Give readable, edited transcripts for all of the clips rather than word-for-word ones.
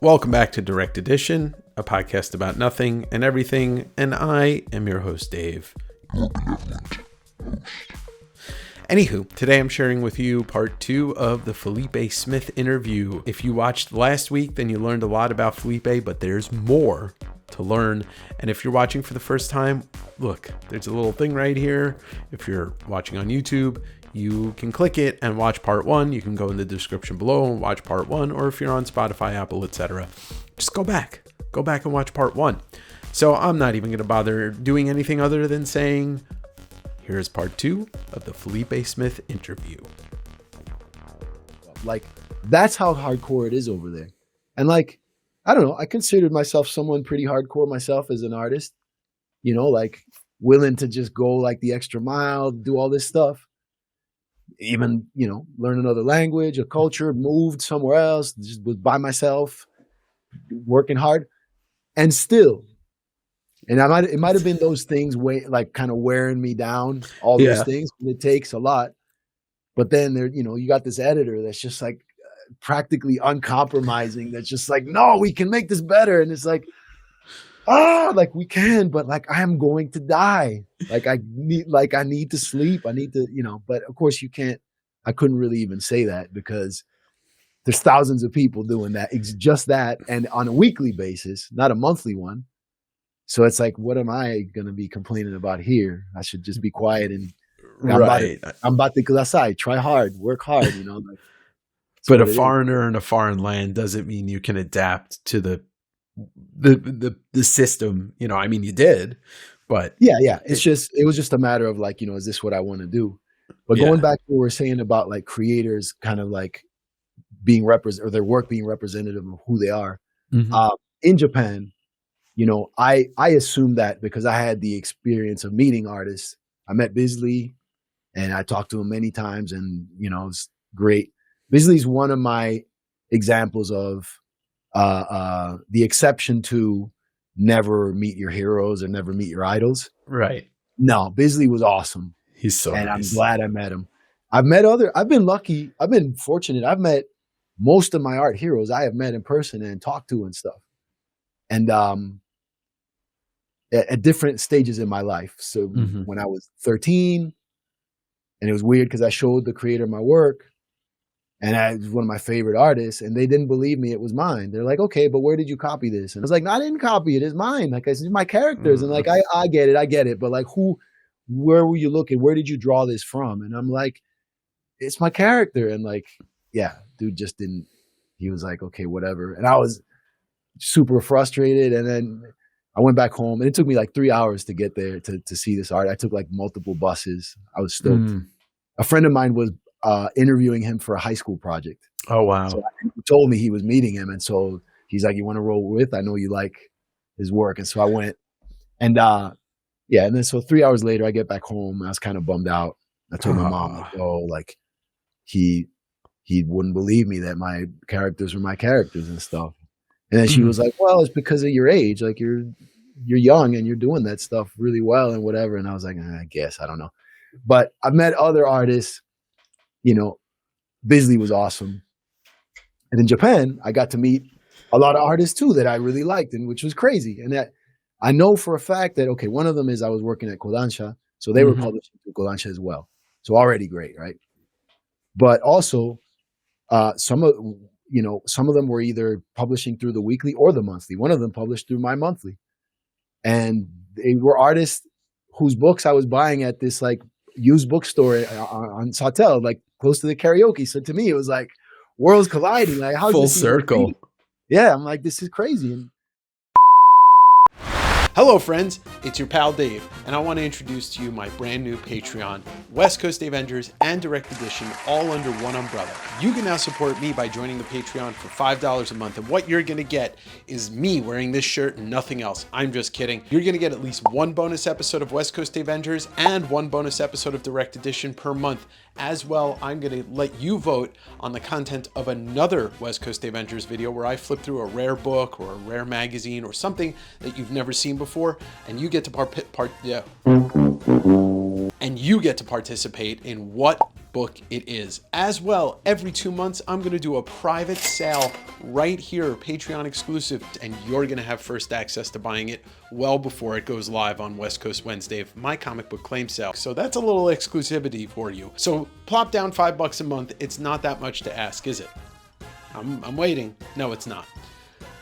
Welcome back to Direct Edition, a podcast about nothing and everything, and I am your host, Dave. Anywho, today I'm sharing with you part 2 of the Felipe Smith interview. If you watched last week, then you learned a lot about Felipe, but there's more to learn. And if you're watching for the first time, look, there's a little thing right here. If you're watching on YouTube, you can click it and watch part 1. You can go in the description below and watch part 1. Or if you're on Spotify, Apple, etc., just go back and watch part 1. So I'm not even going to bother doing anything other than saying, here's part 2 of the Felipe Smith interview. Like, that's how hardcore it is over there. And like, I don't know, I considered myself someone pretty hardcore myself as an artist, you know, like willing to just go like the extra mile, do all this stuff. Even, you know, learn another language, a culture, moved somewhere else, just was by myself, working hard. And still, and it might have been those things like kind of wearing me down, all those things. It takes a lot. But then there, you know, you got this editor that's just like practically uncompromising. That's just like, no, we can make this better. And it's like, like we can, but like I am going to die. Like I need to sleep. I need to, you know, but of course you can't, I couldn't really even say that because there's thousands of people doing that. It's just that. And on a weekly basis, not a monthly one. So it's like, what am I going to be complaining about here? I should just be quiet and I'm about to try hard, work hard, you know. Like, but a foreigner in a foreign land doesn't mean you can adapt to the system. You know, I mean, you did, but yeah. It was just a matter of like, you know, is this what I want to do? But going back to what we're saying about like creators kind of like being or their work being representative of who they are. Mm-hmm. In Japan, you know, I assume that because I had the experience of meeting artists. I met Bisley and I talked to him many times and, you know, it's great. Bisley's one of my examples of the exception to never meet your heroes or never meet your idols. Right. No, Bisley was awesome. He's so and nice. I'm glad I met him. I've been lucky. I've been fortunate. I've met most of my art heroes I have met in person and talked to and stuff. And at different stages in my life. So when I was 13, and it was weird because I showed the creator my work, and I was one of my favorite artists, and they didn't believe me it was mine. They're like, okay, but where did you copy this? And I was like, no, I didn't copy it. It's mine. Like, it's my characters. And like, I get it. But like, where were you looking? Where did you draw this from? And I'm like, it's my character. And like, yeah, dude just didn't, he was like, okay, whatever. And I was super frustrated. And then I went back home and it took me like 3 hours to get there to see this art. I took like multiple buses. I was stoked. A friend of mine was interviewing him for a high school project. Oh, wow. So he told me he was meeting him. And so he's like, you want to roll with? I know you like his work. And so I went and and then so 3 hours later I get back home. I was kind of bummed out. I told my mom, like, oh, like he wouldn't believe me that my characters were my characters and stuff. And then she was like, well, it's because of your age. Like you're young and you're doing that stuff really well and whatever. And I was like, I guess, I don't know. But I've met other artists, you know, Bisley was awesome. And in Japan, I got to meet a lot of artists too that I really liked, and which was crazy. And that I know for a fact that, okay, one of them is I was working at Kodansha. So they were publishing through Kodansha as well. So already great, right? But also some of them were either publishing through the weekly or the monthly. One of them published through my monthly. And they were artists whose books I was buying at this like used bookstore on Sawtell, like close to the karaoke. So to me, it was like worlds colliding. Like how's full this circle? Yeah, I'm like, this is crazy. And hello, friends. It's your pal Dave, and I want to introduce to you my brand new Patreon, West Coast Davengers and Direct Edition, all under one umbrella. You can now support me by joining the Patreon for $5 a month, and what you're going to get is me wearing this shirt and nothing else. I'm just kidding. You're going to get at least one bonus episode of West Coast Davengers and one bonus episode of Direct Edition per month. As well, I'm going to let you vote on the content of another West Coast Davengers video where I flip through a rare book or a rare magazine or something that you've never seen before, and you get to and you get to participate in what book it is. As well, every 2 months, I'm going to do a private sale right here, Patreon exclusive, and you're going to have first access to buying it well before it goes live on West Coast Wednesday of my comic book claim sale. So that's a little exclusivity for you. So plop down $5 a month. It's not that much to ask, is it? I'm waiting. No, it's not.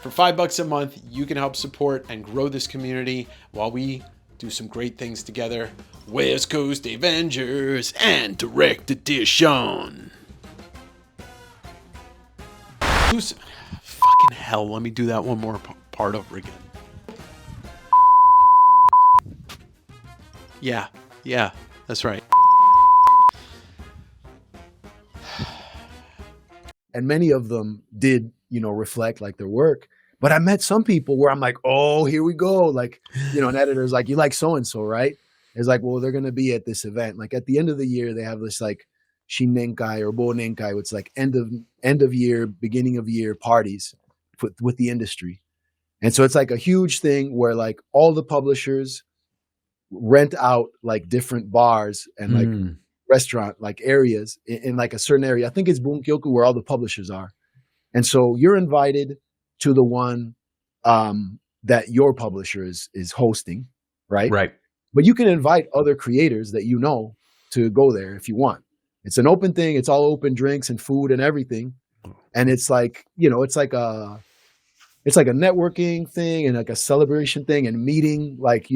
For $5 a month, you can help support and grow this community while we do some great things together. West Coast Davengers and direct edition. Fucking hell, let me do that one more part over again. Yeah, that's right. And many of them did, reflect like their work. But I met some people where I'm like, oh, here we go. Like, an editor's like, you like so-and-so, right? It's like, well, they're going to be at this event. Like at the end of the year, they have this like Shinenkai or Bonenkai, which is like end of year, beginning of year parties with the industry. And so it's like a huge thing where like all the publishers rent out like different bars and like restaurant like areas in like a certain area. I think it's Bunkyoku where all the publishers are. And so you're invited to the one that your publisher is hosting, right? Right. But you can invite other creators that to go there if you want. It's an open thing. It's all open drinks and food and everything. And it's like, it's like a networking thing and like a celebration thing and meeting like,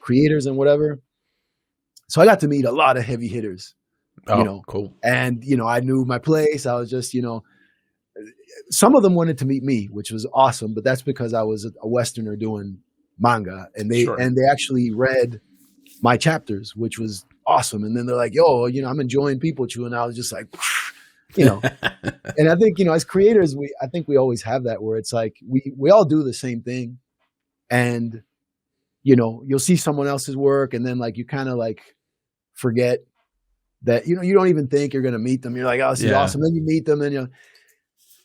creators and whatever. So I got to meet a lot of heavy hitters, cool. And, I knew my place. I was just, some of them wanted to meet me, which was awesome, but that's because I was a Westerner doing manga and they actually read my chapters, which was awesome. And then they're like, yo, I'm enjoying Pikachu. And I was just like, and I think, as creators, I think we always have that where it's like, we all do the same thing. And, you'll see someone else's work and then like, you kind of like forget that, you don't even think you're going to meet them. You're like, oh, this is awesome. Then you meet them and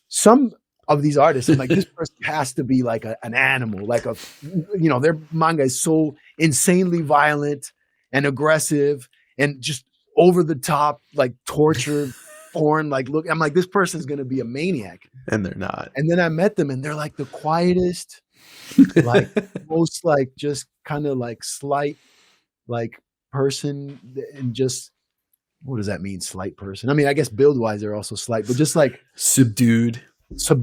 some of these artists, I'm like, this person has to be like an animal, like their manga is so insanely violent and aggressive and just over the top, like torture porn. Like, look, I'm like, this person's going to be a maniac. And they're not. And then I met them and they're like the quietest, like most like just kind of like slight, like person and just, what does that mean? Slight person. I mean, I guess build wise, they're also slight, but just like subdued. Yeah,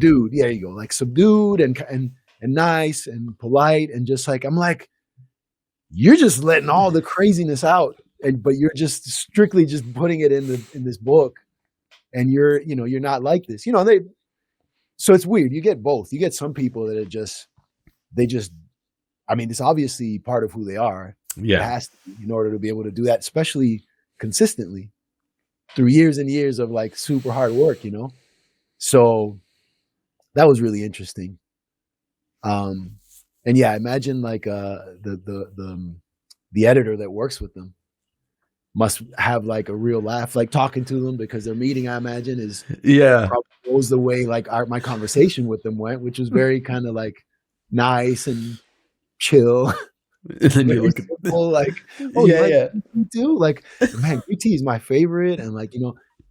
there you go. Like subdued and nice and polite. And just like, I'm like, you're just letting all the craziness out. But you're just strictly just putting it in this book. And you're not like this, so it's weird. You get both. You get some people that are I mean, it's obviously part of who they are. Yeah. It has to be in order to be able to do that, especially consistently through years and years of like super hard work, So that was really interesting. And yeah, imagine like the editor that works with them must have like a real laugh, like talking to them because their meeting, I imagine, probably goes the way like my conversation with them went, which was very kind of like nice and chill. And then you look at people like, oh yeah, you do like, man, QT is my favorite, and like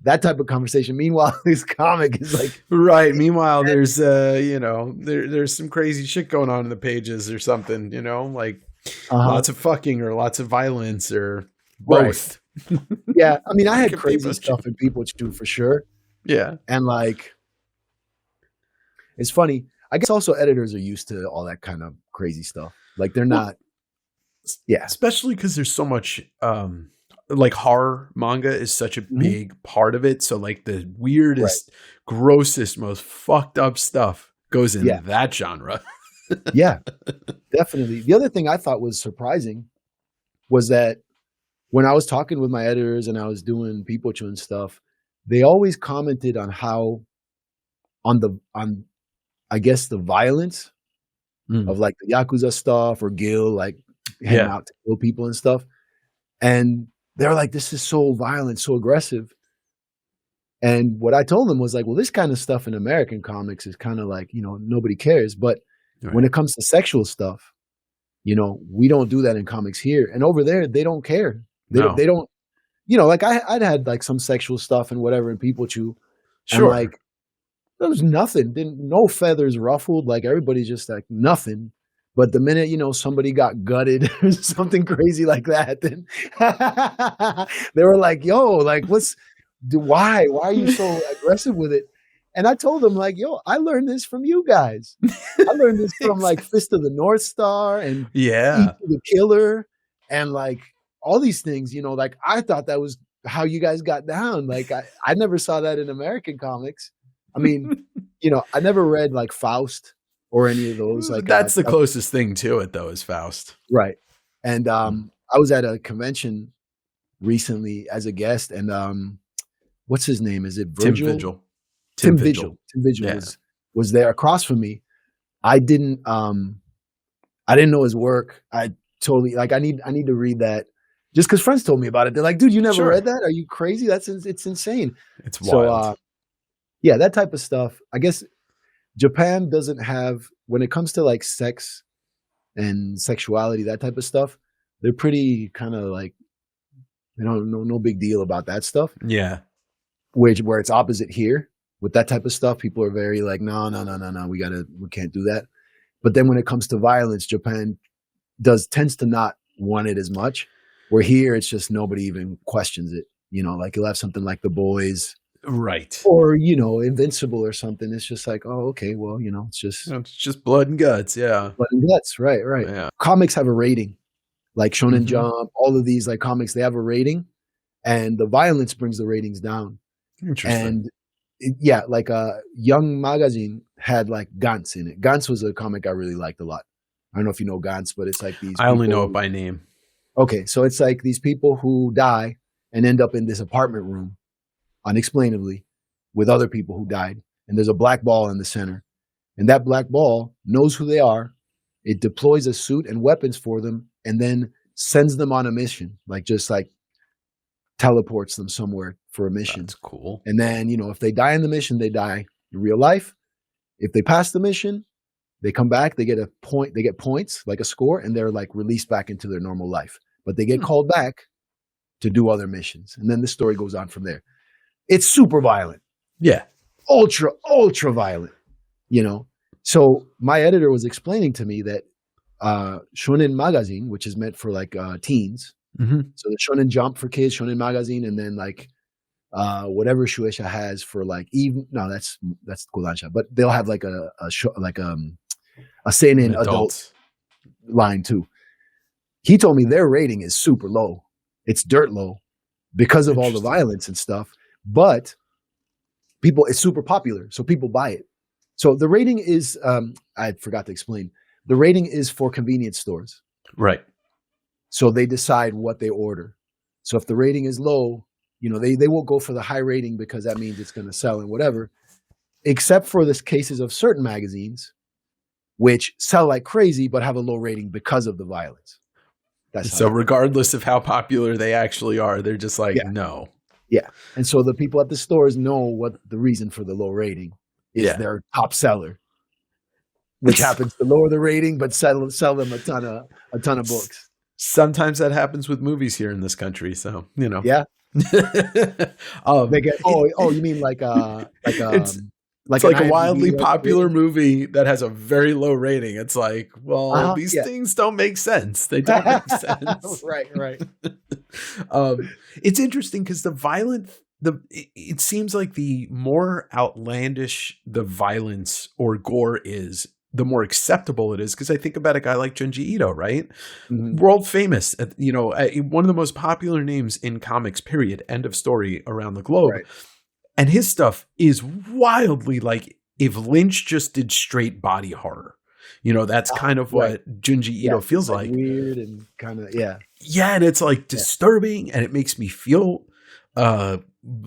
that type of conversation. Meanwhile, this comic is like right. Meanwhile, there's there's some crazy shit going on in the pages or something, like lots of fucking or lots of violence or both. Right. Yeah, I mean, I had crazy stuff in Pikachu for sure. Yeah, and like, it's funny. I guess also editors are used to all that kind of crazy stuff. Like they're not. Yeah, especially because there's so much like horror manga is such a big part of it. So like the weirdest, grossest, most fucked up stuff goes in that genre. Yeah, definitely. The other thing I thought was surprising was that when I was talking with my editors and I was doing Pikachu and stuff, they always commented on how on I guess the violence of like the Yakuza stuff or Gil like hang out to kill people and stuff. And they're like, this is so violent, so aggressive. And what I told them was like, well, this kind of stuff in American comics is kind of like, nobody cares. But when it comes to sexual stuff, we don't do that in comics here. And over there, they don't care. They don't you know, like I'd had like some sexual stuff and whatever in People Chew. And Sure. like, there was nothing, no feathers ruffled. Like everybody's just like nothing. But the minute, you know, somebody got gutted or something crazy like that, then they were like, yo, like, why are you so aggressive with it? And I told them like, yo, I learned this from you guys. I learned this from like Fist of the North Star and Yeah, Eat the Killer and like all these things, you know, like I thought that was how you guys got down. Like I never saw that in American comics. I mean, you know, I never read like Faust or any of those. Like that's the closest thing to it, though, is Faust. Right. And I was at a convention recently as a guest, and what's his name? Is it Virgil? Tim Vigil. Tim Vigil was there across from me. I didn't know his work. I totally like. I need to read that. Just because friends told me about it. They're like, dude, you never read that? Are you crazy? It's insane. It's wild. So, yeah, that type of stuff. I guess Japan doesn't have, when it comes to like sex and sexuality, that type of stuff, they're pretty kind of like, they don't know, no big deal about that stuff. Yeah. Where it's opposite here with that type of stuff. People are very like, no, we can't do that. But then when it comes to violence, Japan tends to not want it as much. Where here, it's just nobody even questions it. You know, like you'll have something like The Boys. Right. Or, you know, Invincible or something. It's just like, oh, okay, well, you know, it's just blood and guts. Yeah. Blood and guts. Right. Yeah. Comics have a rating. Like Shonen Jump, all of these like comics, they have a rating. And the violence brings the ratings down. Interesting. And like Young Magazine had like Gantz in it. Gantz was a comic I really liked a lot. I don't know if you know Gantz, but it's like these. I only know it by name. Okay, so it's like these people who die and end up in this apartment room unexplainably with other people who died. And there's a black ball in the center. And that black ball knows who they are. It deploys a suit and weapons for them and then sends them on a mission. Like just like teleports them somewhere for a mission. That's cool. And then, you know, if they die in the mission, they die in real life. If they pass the mission, they come back, they get a point, they get points, like a score, and they're like released back into their normal life. But they get called back to do other missions. And then the story goes on from there. It's super violent. Yeah. Ultra violent, you know? So my editor was explaining to me that Shonen Magazine, which is meant for like teens. Mm-hmm. So the Shonen Jump for kids, Shonen Magazine, and then like whatever Shueisha has for like that's Kodansha, but they'll have like a seinen adult line too. He told me their rating is super low. It's dirt low because of all the violence and stuff. But it's super popular, so people buy it. So the rating is, I forgot to explain. The rating is for convenience stores. Right. So they decide what they order. So if the rating is low, you know, they won't go for the high rating because that means it's going to sell and whatever, except for the cases of certain magazines, which sell like crazy, but have a low rating because of the violence. So regardless of how popular they actually are, they're just like, no. Yeah. And so the people at the stores know what the reason for the low rating is. Their top seller, which happens to lower the rating, but sell them a ton of books. Sometimes that happens with movies here in this country. So, you know. Yeah. They get, you mean it's like a wildly popular movie that has a very low rating. It's like, well, these things don't make sense. They don't make sense. Right. It's interesting because it seems like the more outlandish the violence or gore is, the more acceptable it is. Because I think about a guy like Junji Ito, right? Mm-hmm. World famous, one of the most popular names in comics, period, end of story, around the globe. Right. And his stuff is wildly like if Lynch just did straight body horror. You know, that's kind of what Junji Ito feels like. Weird and kind of, Yeah, and it's like disturbing and it makes me feel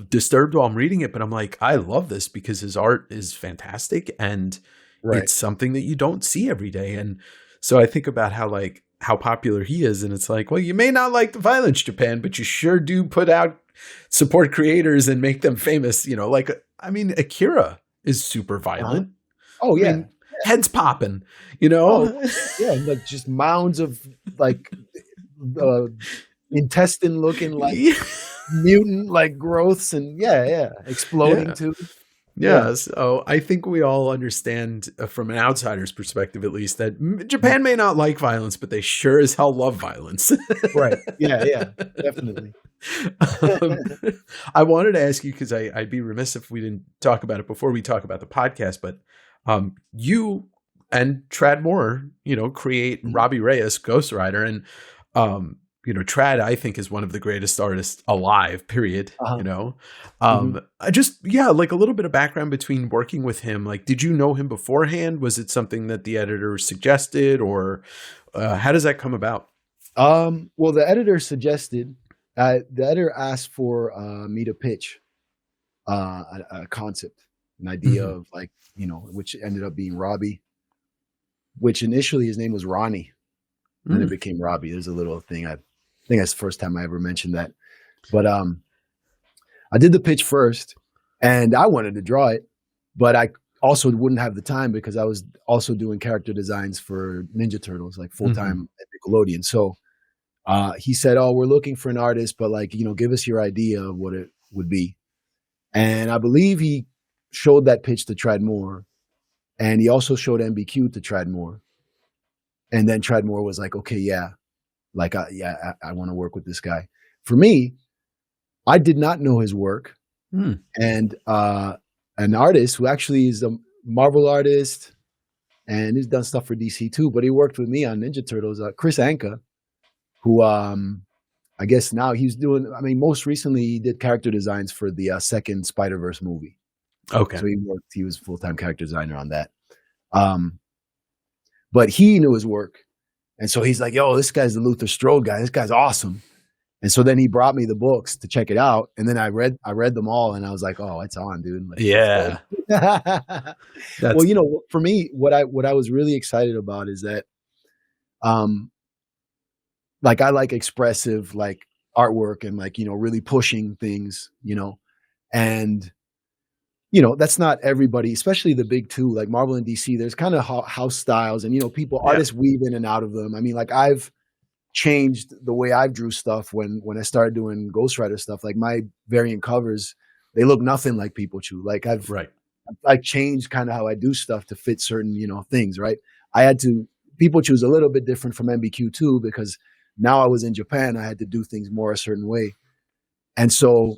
disturbed while I'm reading it. But I'm like, I love this because his art is fantastic and it's something that you don't see every day. And so I think about how popular he is. And it's like, well, you may not like the violence, Japan, but you sure do support creators and make them famous. You know, like, I mean, Akira is super violent. Oh, yeah. I mean, heads popping, you know? Like just mounds of like intestine looking like mutant like growths and exploding Yeah. too. Yeah, so I think we all understand from an outsider's perspective, at least, that Japan may not like violence, but they sure as hell love violence. Right. Yeah, definitely. um, I wanted to ask you, because I'd be remiss if we didn't talk about it before we talk about the podcast, but you and Treadmore, create Robbie Reyes, Ghost Rider, and Trad, I think, is one of the greatest artists alive, period. I just, like a little bit of background between working with him. Like, did you know him beforehand? Was it something that the editor suggested, or how does that come about? Well, the editor suggested, the editor asked for me to pitch a concept, an idea of like, which ended up being Robbie, which initially his name was Ronnie. And it became Robbie. There's a little thing. I think that's the first time I ever mentioned that. But I did the pitch first, and I wanted to draw it, but I also wouldn't have the time because I was also doing character designs for Ninja Turtles, like full-time at Nickelodeon. So he said, "Oh, we're looking for an artist, but like, give us your idea of what it would be." And I believe he showed that pitch to Treadmore, and he also showed MBQ to Treadmore. And then Treadmore was like, okay, yeah. Like, I want to work with this guy. For me, I did not know his work. And an artist who actually is a Marvel artist and he's done stuff for DC too, but he worked with me on Ninja Turtles, Chris Anka, who I guess now he's doing, most recently he did character designs for the second Spider-Verse movie. Okay. So he was full-time character designer on that. But he knew his work. And so he's like, yo, this guy's the Luther Strode guy. This guy's awesome. And so then he brought me the books to check it out. And then I read them all. And I was like, oh, it's on, dude. Like, yeah. Well, for me, what I was really excited about is that, like, I like expressive, like artwork and like, really pushing things, and that's not everybody, especially the big two, like Marvel and DC. There's kind of house styles and, artists weave in and out of them. Like I've changed the way I drew stuff when I started doing Ghost Rider stuff. Like my variant covers, they look nothing like People Chew. Like I changed kind of how I do stuff to fit certain, things, right? People Chew is a little bit different from MBQ too, because now I was in Japan, I had to do things more a certain way. And so,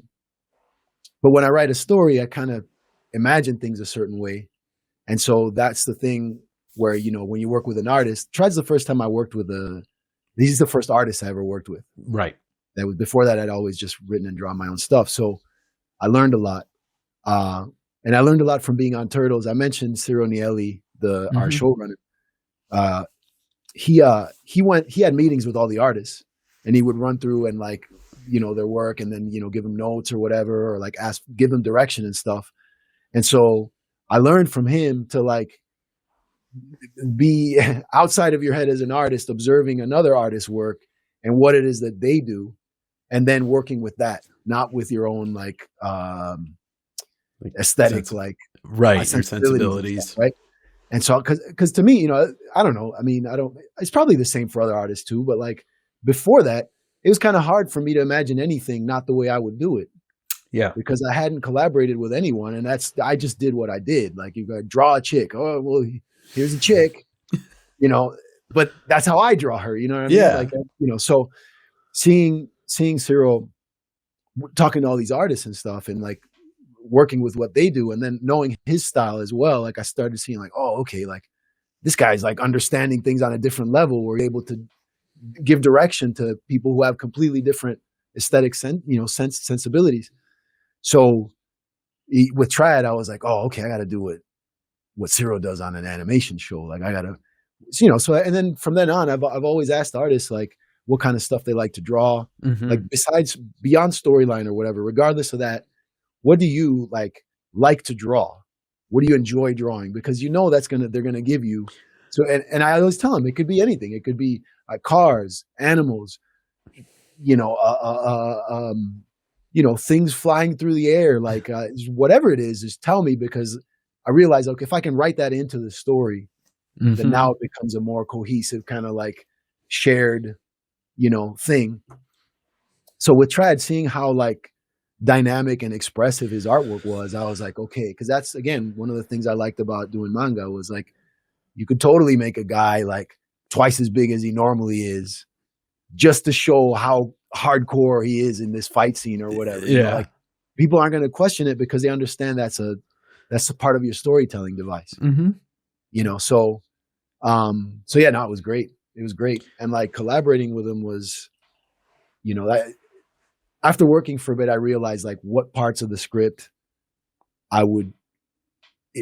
but when I write a story, I kind of imagine things a certain way. And so that's the thing where, when you work with an artist, Trad's the first time I worked with he's the first artist I ever worked with. Right. Before that, I'd always just written and drawn my own stuff. So I learned a lot. And I learned a lot from being on Turtles. I mentioned Ciro Nieli, our showrunner. He had meetings with all the artists and he would run through and like, their work and then, give them notes or whatever, or like give them direction and stuff. And so I learned from him to like be outside of your head as an artist, observing another artist's work and what it is that they do, and then working with that, not with your own like aesthetic, like your sensibilities, stuff, right? And so, because to me, I don't know. It's probably the same for other artists too, but like before that, it was kind of hard for me to imagine anything not the way I would do it. Yeah. Because I hadn't collaborated with anyone, and I just did what I did. Like, you gotta draw a chick. Oh, well, here's a chick, but that's how I draw her. You know what I mean? Yeah. Like, so seeing Ciro talking to all these artists and stuff and like working with what they do and then knowing his style as well. Like I started seeing like, oh, okay. Like this guy's like understanding things on a different level. We're able to give direction to people who have completely different aesthetic sensibilities. So with Trad, I was like, oh, okay, I got to do what Ciro does on an animation show. Like I got to, so, and then from then on, I've always asked artists like what kind of stuff they like to draw, like beyond storyline or whatever, regardless of that, what do you like to draw? What do you enjoy drawing? Because they're going to give you. So, and I always tell them it could be anything. It could be cars, animals, things flying through the air, like whatever it is, just tell me, because I realize, okay, if I can write that into the story, then now it becomes a more cohesive kind of like shared, thing. So with Trad, seeing how like dynamic and expressive his artwork was, I was like, okay, because that's again one of the things I liked about doing manga was like you could totally make a guy like twice as big as he normally is, just to show how hardcore he is in this fight scene or whatever. You know, like people aren't going to question it because they understand that's a part of your storytelling device. Mm-hmm. You know, so yeah, no, it was great. It was great, and like collaborating with him was, you know, that after working for a bit, I realized like what parts of the script it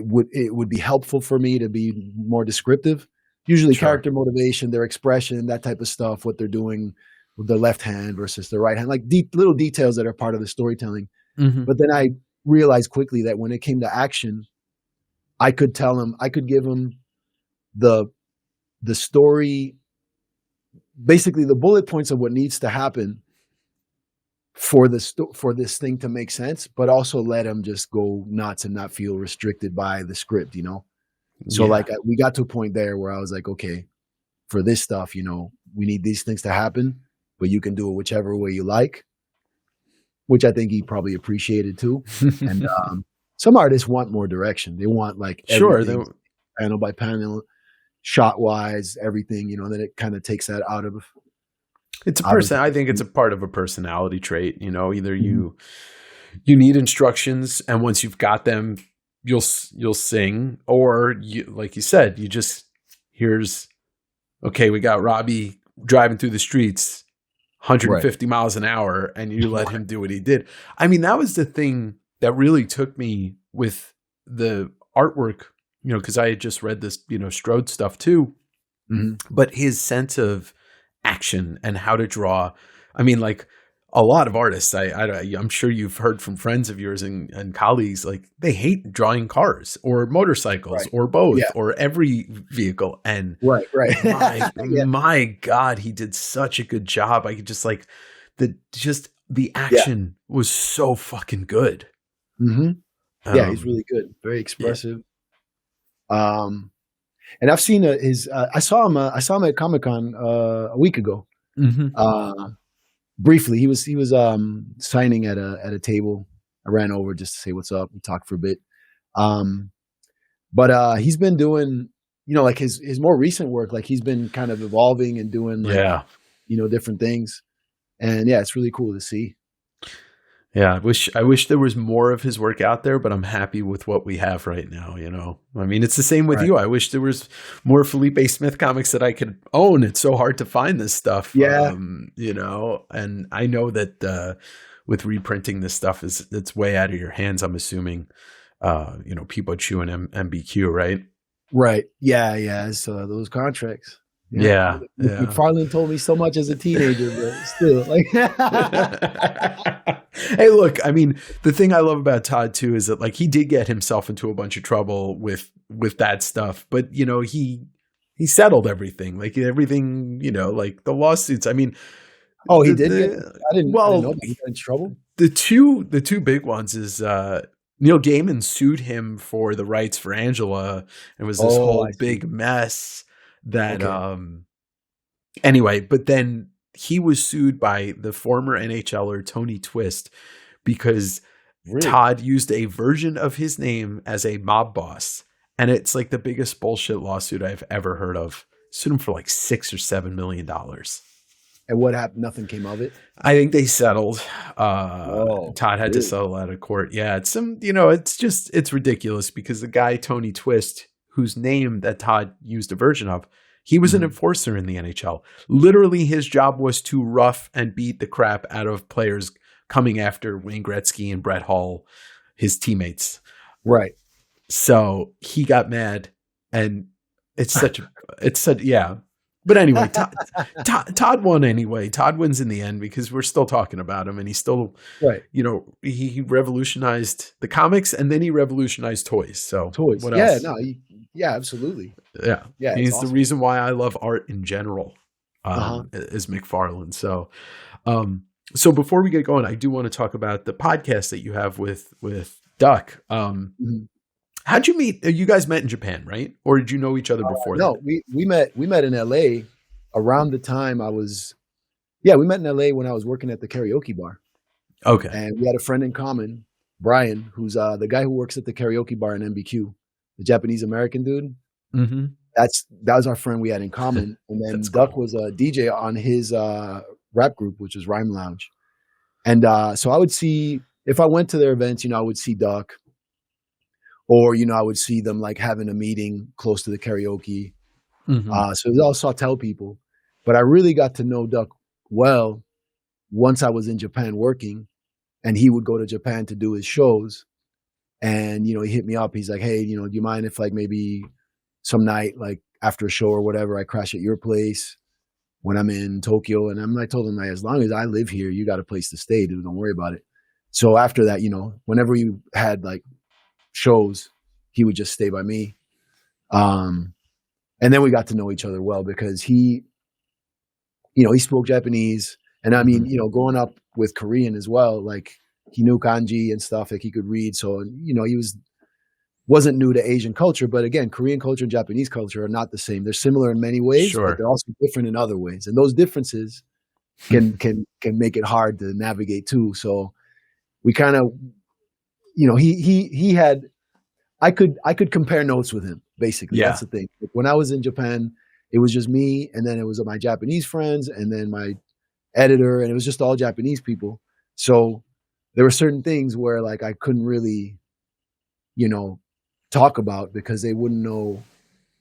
would be helpful for me to be more descriptive. Usually character motivation, their expression, that type of stuff, what they're doing with their left hand versus their right hand, like little details that are part of the storytelling. Mm-hmm. But then I realized quickly that when it came to action, I could give him the story, basically the bullet points of what needs to happen for this thing to make sense, but also let him just go nuts and not feel restricted by the script, you know? So like we got to a point there where I was like, okay, for this stuff, you know, we need these things to happen, but you can do it whichever way you like, which I think he probably appreciated too. And some artists want more direction. They want like panel by panel, shot wise, everything, you know, then it kind of takes that out of. It's a person. I think it's a part of a personality trait. You know, either you need instructions, and once you've got them, you'll sing, or you, like you said, you just we got Robbie driving through the streets, 150 miles an hour, and you let him do what he did. I mean, that was the thing that really took me with the artwork. You know, because I had just read this, you know, Strode stuff too, but his sense of action and how to draw. I mean, like a lot of artists, I'm sure you've heard from friends of yours and colleagues, like they hate drawing cars or motorcycles or both or every vehicle. And my God, he did such a good job. I could just like the action was so fucking good. Yeah, he's really good. Very expressive. And I've seen I saw him at Comic-Con a week ago. Briefly, he was signing at a table. I ran over just to say what's up. We talked for a bit. But he's been doing, you know, like his more recent work, like he's been kind of evolving and doing like, you know, different things. And yeah, it's really cool to see. Yeah, I wish there was more of his work out there, but I'm happy with what we have right now, you know. I mean, it's the same with you. I wish there was more Felipe Smith comics that I could own. It's so hard to find this stuff. You know, and I know that with reprinting this stuff it's way out of your hands, I'm assuming. You know, people chewing MBQ, right? Right. Yeah. So those contracts. Yeah. McFarlane told me so much as a teenager, but still, like. Hey, look, I mean, the thing I love about Todd too is that like he did get himself into a bunch of trouble with that stuff, but you know he settled everything, like everything, you know, like the lawsuits. I mean, he did. I didn't know he got in trouble. The two big ones is Neil Gaiman sued him for the rights for Angela, and it was this whole big mess. That anyway, but then he was sued by the former NHLer Tony Twist because Todd used a version of his name as a mob boss, and it's like the biggest bullshit lawsuit I've ever heard of. Sued him for like $6 or $7 million. And what happened? Nothing came of it. I think they settled. Todd had to settle out of court. Yeah, it's it's ridiculous because the guy Tony Twist, whose name that Todd used a version of, he was an enforcer in the NHL. Literally, his job was to rough and beat the crap out of players coming after Wayne Gretzky and Brett Hull, his teammates. Right. So he got mad, and yeah. But anyway, Todd won anyway. Todd wins in the end because we're still talking about him, and he's still, you know, he revolutionized the comics, and then he revolutionized toys. So toys, what else? Yeah, absolutely. Yeah. He's awesome. The reason why I love art in general, is McFarlane. So, so before we get going, I do want to talk about the podcast that you have with Duck. How'd you meet? You guys met in Japan, right? Or did you know each other before that? No, we met in LA around the time I was Yeah, we met in LA when I was working at the karaoke bar. Okay. And we had a friend in common, Brian, who's the guy who works at the karaoke bar in MBQ, the Japanese American dude. Mm-hmm. That was our friend we had in common. And then Duck was a DJ on his rap group, which was Rhyme Lounge. And so I would see, if I went to their events, I would see Duck, or, I would see them like having a meeting close to the karaoke. Mm-hmm. So it was all Sawtell people. But I really got to know Duck well once I was in Japan working, and he would go to Japan to do his shows. And, he hit me up. He's like, hey, do you mind if like maybe some night, like after a show or whatever, I crash at your place when I'm in Tokyo? And I told him, like, as long as I live here, you got a place to stay, dude. Don't worry about it. So after that, whenever you had like shows, he would just stay by me. And then we got to know each other well because he spoke Japanese. And I mean, growing up with Korean as well, like he knew kanji and stuff, like he could read. So, he wasn't new to Asian culture, but again, Korean culture and Japanese culture are not the same. They're similar in many ways, Sure. but they're also different in other ways. And those differences can make it hard to navigate too. So we kind of, he had, I could compare notes with him, basically. Yeah. That's the thing. When I was in Japan, it was just me, and then it was my Japanese friends, and then my editor, and it was just all Japanese people. So there were certain things where like I couldn't really, talk about because they wouldn't know.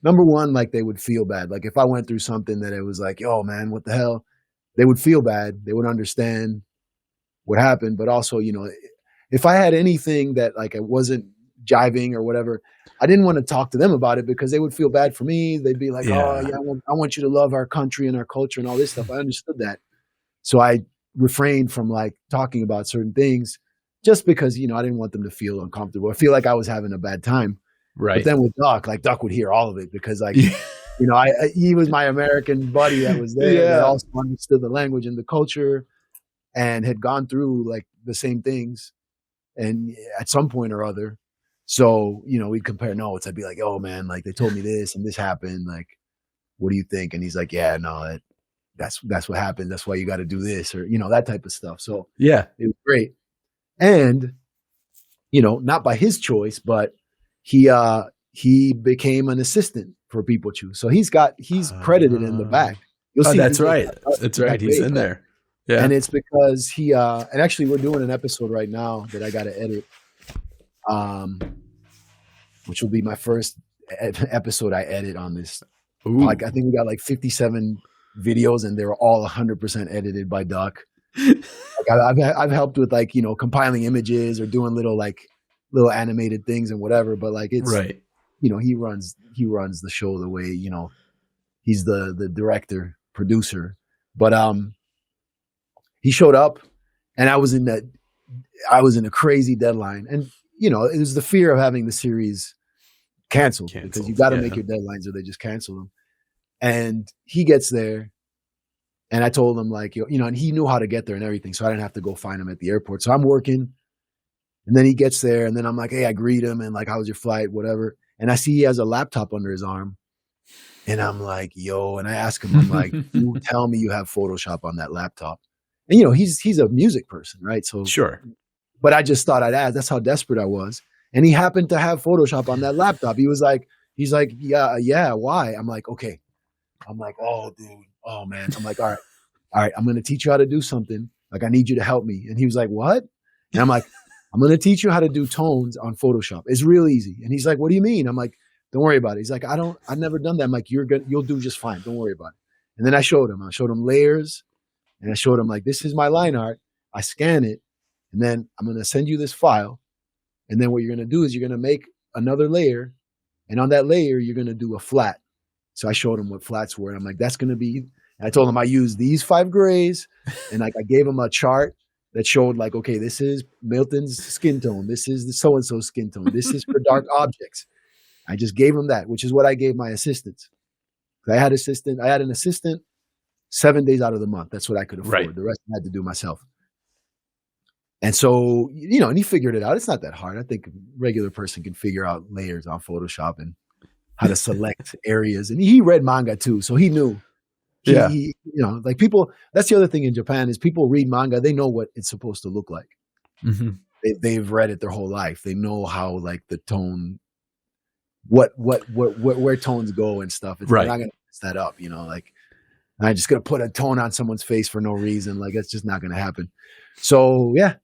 Number one, like they would feel bad. Like if I went through something that it was like, yo, man, what the hell? They would feel bad. They would understand what happened. But also, if I had anything that like I wasn't jiving or whatever, I didn't want to talk to them about it because they would feel bad for me. They'd be like, oh, yeah, I want you to love our country and our culture and all this stuff. I understood that. So I refrained from like talking about certain things just because, I didn't want them to feel uncomfortable. I feel like I was having a bad time. Right. But then with Duck, like Duck would hear all of it because like, he was my American buddy that was there. Yeah. That also understood the language and the culture and had gone through like the same things and at some point or other. So, we'd compare notes. I'd be like, oh man, like they told me this and this happened. Like, what do you think? And he's like, yeah, no, that's what happened. That's why you got to do this or, that type of stuff. So yeah, it was great. And, not by his choice, but he became an assistant for Pipochu. So he's credited in the back. You'll see. That's right. That's right. He's in there. Yeah. And it's because and actually we're doing an episode right now that I got to edit. Which will be my first episode I edit on this. Like I think we got like 57 videos and they were all 100% edited by Duck. Like I've helped with like, compiling images or doing little animated things and whatever, but like it's right. He runs the show the way, he's the director, producer. But he showed up and I was in a crazy deadline. And it was the fear of having the series canceled because you got to make your deadlines or they just cancel them. And he gets there and I told him like, and he knew how to get there and everything. So I didn't have to go find him at the airport. So I'm working and then he gets there and then I'm like, hey, I greet him and like, how was your flight? Whatever. And I see he has a laptop under his arm and I'm like, yo, and I ask him, I'm like, you tell me you have Photoshop on that laptop. And he's a music person, right? So sure. But I just thought I'd ask. That's how desperate I was. And he happened to have Photoshop on that laptop. He's like, yeah, why? I'm like, okay. I'm like, oh, dude. Oh, man. I'm like, all right. I'm going to teach you how to do something. Like, I need you to help me. And he was like, what? And I'm like, I'm going to teach you how to do tones on Photoshop. It's real easy. And he's like, what do you mean? I'm like, don't worry about it. He's like, I've never done that. I'm like, you'll do just fine. Don't worry about it. And then I showed him layers and I showed him like, this is my line art. I scan it. And then I'm going to send you this file. And then what you're going to do is you're going to make another layer. And on that layer, you're going to do a flat. So I showed him what flats were. And I'm like, that's going to be, and I told him I used these 5 grays. And like I gave him a chart that showed like, okay, this is Milton's skin tone. This is the so-and-so skin tone. This is for dark objects. I just gave him that, which is what I gave my assistants. I had an assistant 7 days out of the month. That's what I could afford. Right. The rest I had to do myself. And so, and he figured it out. It's not that hard. I think a regular person can figure out layers on Photoshop and how to select areas. And he read manga too. So he knew Yeah. Like people, that's the other thing in Japan is people read manga. They know what it's supposed to look like. Mm-hmm. They've read it their whole life. They know how like the tone, where tones go and stuff. They're not going to mess that up, like I'm just going to put a tone on someone's face for no reason. Like that's just not going to happen. So yeah,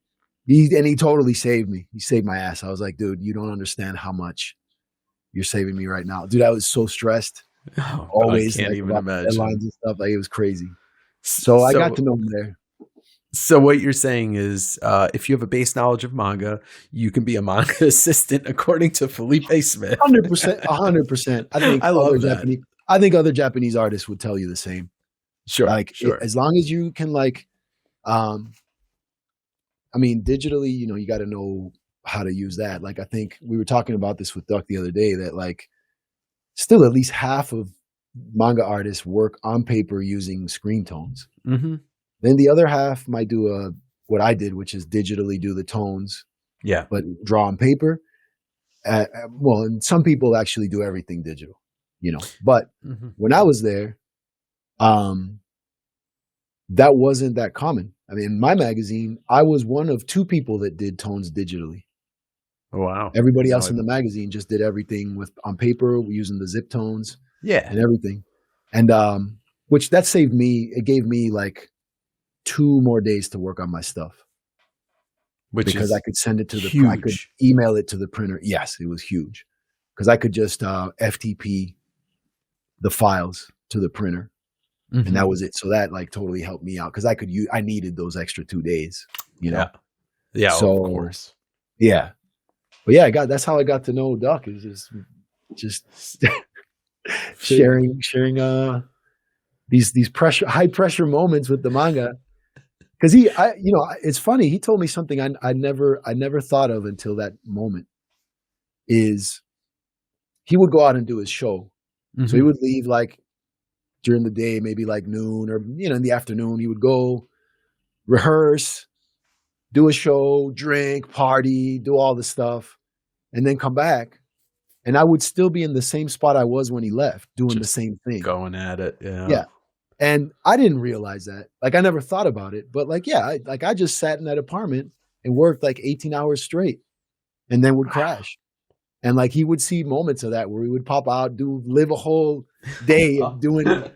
he totally saved me. He saved my ass. I was like, dude, you don't understand how much you're saving me right now. Dude, I was so stressed. Always I can't even imagine. Deadlines and stuff. Like it was crazy. So I got to know him there. So what you're saying is, if you have a base knowledge of manga, you can be a manga assistant, according to Felipe Smith. 100%. I think other Japanese artists would tell you the same. Sure. As long as you can digitally, you got to know how to use that. Like I think we were talking about this with Duck the other day that like still at least half of manga artists work on paper using screen tones. Mm-hmm. Then the other half might do what I did, which is digitally do the tones. Yeah. But draw on paper. And some people actually do everything digital, But when I was there, that wasn't that common. I mean, in my magazine, I was one of 2 people that did tones digitally. Oh, wow. Everybody else in the magazine just did everything on paper, using the zip tones. Yeah. And everything. And which that saved me. It gave me like 2 more days to work on my stuff. Because I could send it to I could email it to the printer. Yes, it was huge. Because I could just FTP the files to the printer. Mm-hmm. And that was it. So that like totally helped me out because I needed those extra 2 days, Yeah. Yeah. So, of course. Yeah. But yeah, that's how I got to know Duck is just sharing these high pressure moments with the manga. Because it's funny. He told me something I never thought of until that moment. Is he would go out and do his show, so he would leave like during the day, maybe like noon or in the afternoon. He would go rehearse, do a show, drink, party, do all the stuff, and then come back. And I would still be in the same spot I was when he left, doing the same thing, going at it. Yeah. Yeah. And I didn't realize that. Like I never thought about it, but like, yeah, I just sat in that apartment and worked like 18 hours straight and then would crash. And like, he would see moments of that where he would pop out, live a whole day doing a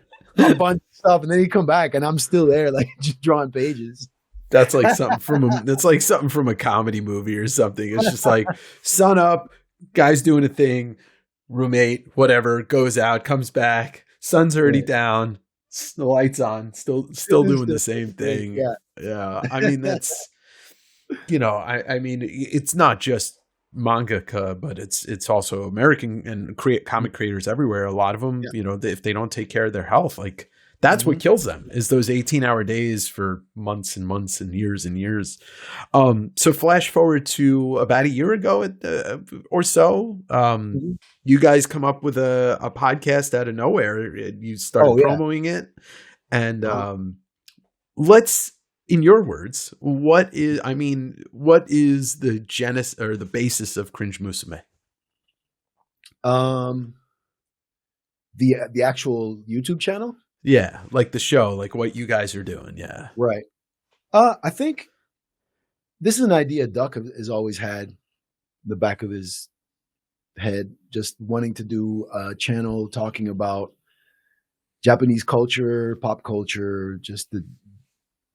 bunch of stuff. And then he'd come back and I'm still there, like just drawing pages. That's like something from a comedy movie or something. It's just like sun up, guy's doing a thing, roommate, whatever, goes out, comes back, sun's already down. The lights on, still doing the same thing. Yeah. I mean, that's, I mean, it's not just mangaka, but it's also American and comic creators everywhere. A lot of them, if they don't take care of their health, like that's what kills them is those 18-hour days for months and months and years and years. So flash forward to about a year ago or so, you guys come up with a podcast out of nowhere. You started promoting it. And let's, in your words, what is the genesis or the basis of Cringe Musume? The actual YouTube channel? Yeah, like the show, like what you guys are doing. Yeah. Right. I think this is an idea Duck has always had in the back of his head, just wanting to do a channel talking about Japanese culture, pop culture, just the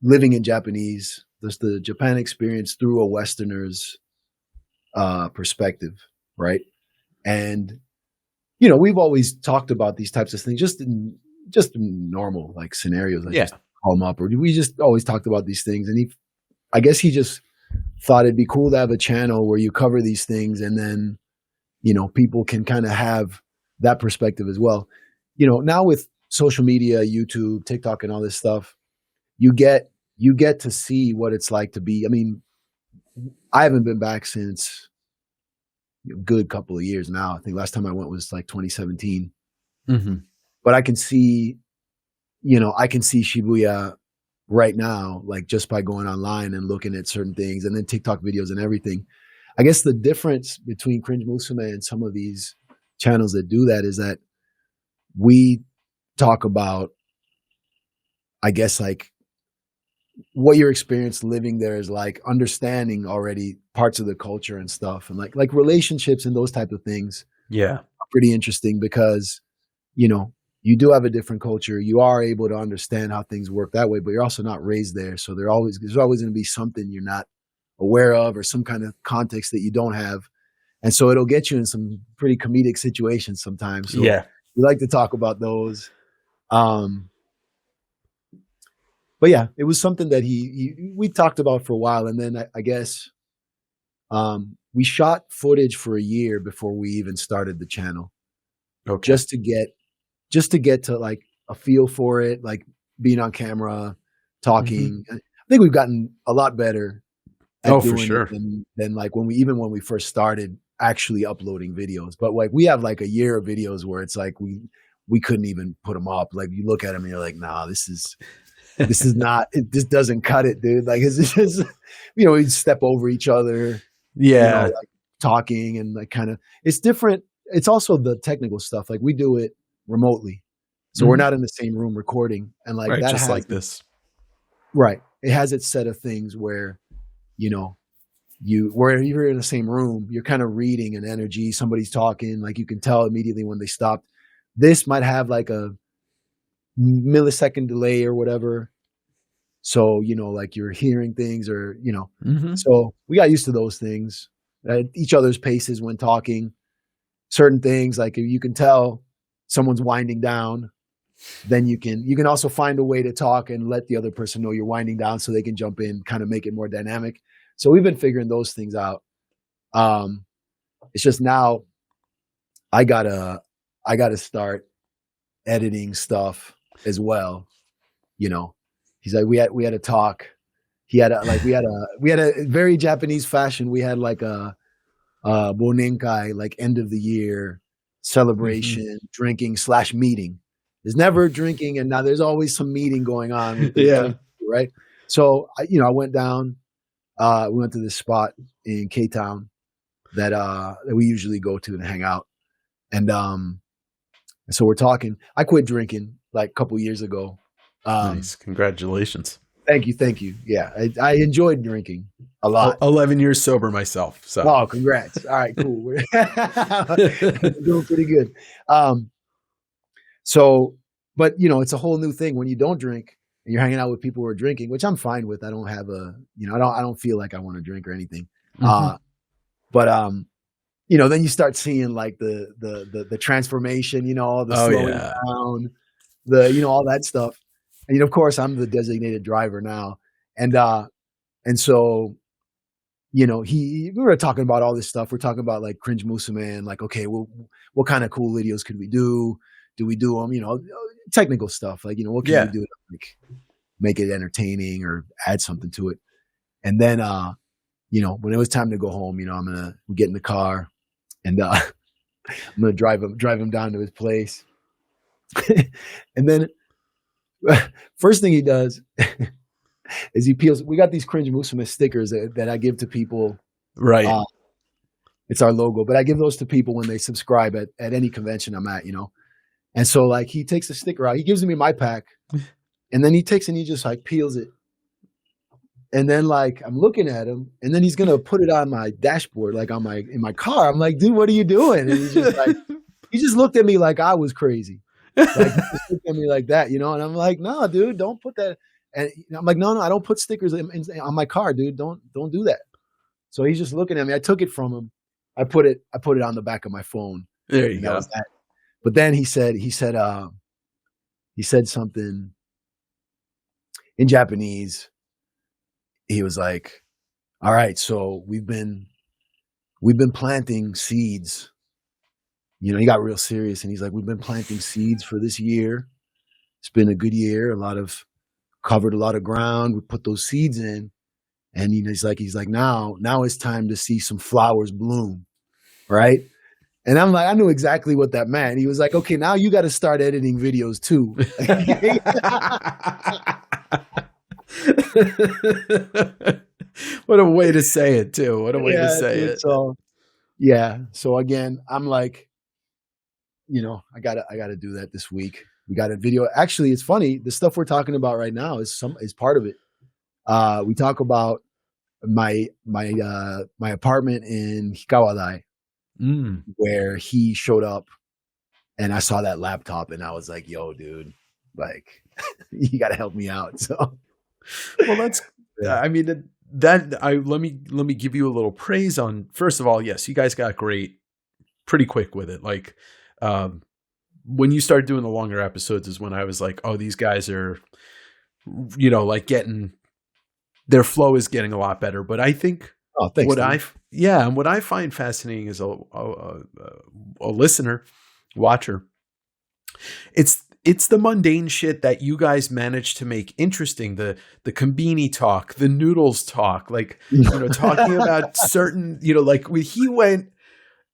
living in Japanese, just the Japan experience through a Westerner's perspective. Right. And, we've always talked about these types of things just in normal like scenarios. Like just call them up, or we just always talked about these things. And I guess he just thought it'd be cool to have a channel where you cover these things, and then people can kind of have that perspective as well. Now with social media, YouTube, TikTok, and all this stuff, you get to see what it's like to be. I mean, I haven't been back since a good couple of years now. I think last time I went was like 2017. Mm-hmm. But I can see Shibuya right now, like just by going online and looking at certain things, and then TikTok videos and everything. I guess the difference between Cringe Musume and some of these channels that do that is that we talk about I guess like what your experience living there is like, understanding already parts of the culture and stuff, and like relationships and those type of things. Yeah. Are pretty interesting because, you know, you do have a different culture. You are able to understand how things work that way, but you're also not raised there. So there's always going to be something you're not aware of, or some kind of context that you don't have. And so it'll get you in some pretty comedic situations sometimes. So Yeah. we like to talk about those. But yeah, it was something that we talked about for a while. And then I guess we shot footage for a year before we even started the channel. Okay. Just to get to like a feel for it, like being on camera, talking. I think we've gotten a lot better at doing for sure. it than like when we first started actually uploading videos. But like we have like a year of videos where it's like we couldn't even put them up. Like you look at them and you're like, nah, this is not, this doesn't cut it, dude. Like it's just, you know, we step over each other. Yeah. You know, like talking and like kind of, it's different. It's also the technical stuff. Like we do it remotely. So we're not in the same room recording. And like that just has like this. Right. It has its set of things where, you know, where you're in the same room, you're kind of reading an energy. Somebody's talking, like you can tell immediately when they stopped. This might have like a millisecond delay or whatever. So, you know, like you're hearing things or, you know, so we got used to those things, each other's paces when talking, certain things. Like if you can tell someone's winding down, then you can also find a way to talk and let the other person know you're winding down so they can jump in, kind of make it more dynamic. So we've been figuring those things out. It's just now I gotta start editing stuff as well. You know, he's like, we had a talk. We had a very Japanese fashion. We had like a bonenkai, like end of the year celebration, drinking / meeting. There's never drinking, and now there's always some meeting going on. Right. So I went down. We went to this spot in K-Town that we usually go to and hang out, and so we're talking. I quit drinking like a couple years ago. Nice, congratulations. Thank you. Yeah, I enjoyed drinking a lot. 11 years sober myself. So. Oh, congrats! All right, cool. We're doing pretty good. So, but you know, it's a whole new thing when you don't drink and you're hanging out with people who are drinking, which I'm fine with. I don't have I don't feel like I want to drink or anything. But you know, then you start seeing like the transformation, you know, the slowing down, all that stuff. And of course, I'm the designated driver now, and so, you know, we were talking about all this stuff. We're talking about like Cringe Musume and like, okay, well, what kind of cool videos could we do? Do we do them? You know, technical stuff like, you know, what can we do to like make it entertaining or add something to it? And then, you know, when it was time to go home, you know, we get in the car and I'm gonna drive him down to his place, and then. First thing he does is he peels. We got these Cringe Musume stickers that I give to people. Right. It's our logo, but I give those to people when they subscribe at any convention I'm at, you know. And so like he takes the sticker out, he gives me my pack, and then he takes and he just like peels it. And then like I'm looking at him, and then he's gonna put it on my dashboard, like in my car. I'm like, dude, what are you doing? And he just looked at me like I was crazy. Like he just looked at me like that, you know, and I'm like, no, dude, don't put that. And I'm like, no, I don't put stickers on my car, dude. Don't do that. So he's just looking at me. I took it from him. I put it on the back of my phone. There you go. That was that. But then he said something in Japanese. He was like, all right, so we've been planting seeds. You know, he got real serious and he's like, we've been planting seeds for this year. It's been a good year. Covered a lot of ground. We put those seeds in, and you know, he's like, now it's time to see some flowers bloom. Right. And I'm like, I knew exactly what that meant. He was like, okay, now you got to start editing videos too. What a way to say it too. What a way to say it. So, yeah. So again, I'm like, you know, I gotta do that this week. We got a video. Actually, it's funny. The stuff we're talking about right now is part of it. We talk about my apartment in Hikawadai, where he showed up, and I saw that laptop, and I was like, "Yo, dude, like, you got to help me out." So, well, that's. I mean, let me give you a little praise on. First of all, yes, you guys got great, pretty quick with it. Like, when you started doing the longer episodes is when I was like, "Oh, these guys are, like getting." Their flow is getting a lot better, but I think what I find fascinating as a listener, watcher, it's the mundane shit that you guys managed to make interesting. The kombini talk, the noodles talk, like talking about certain, like when he went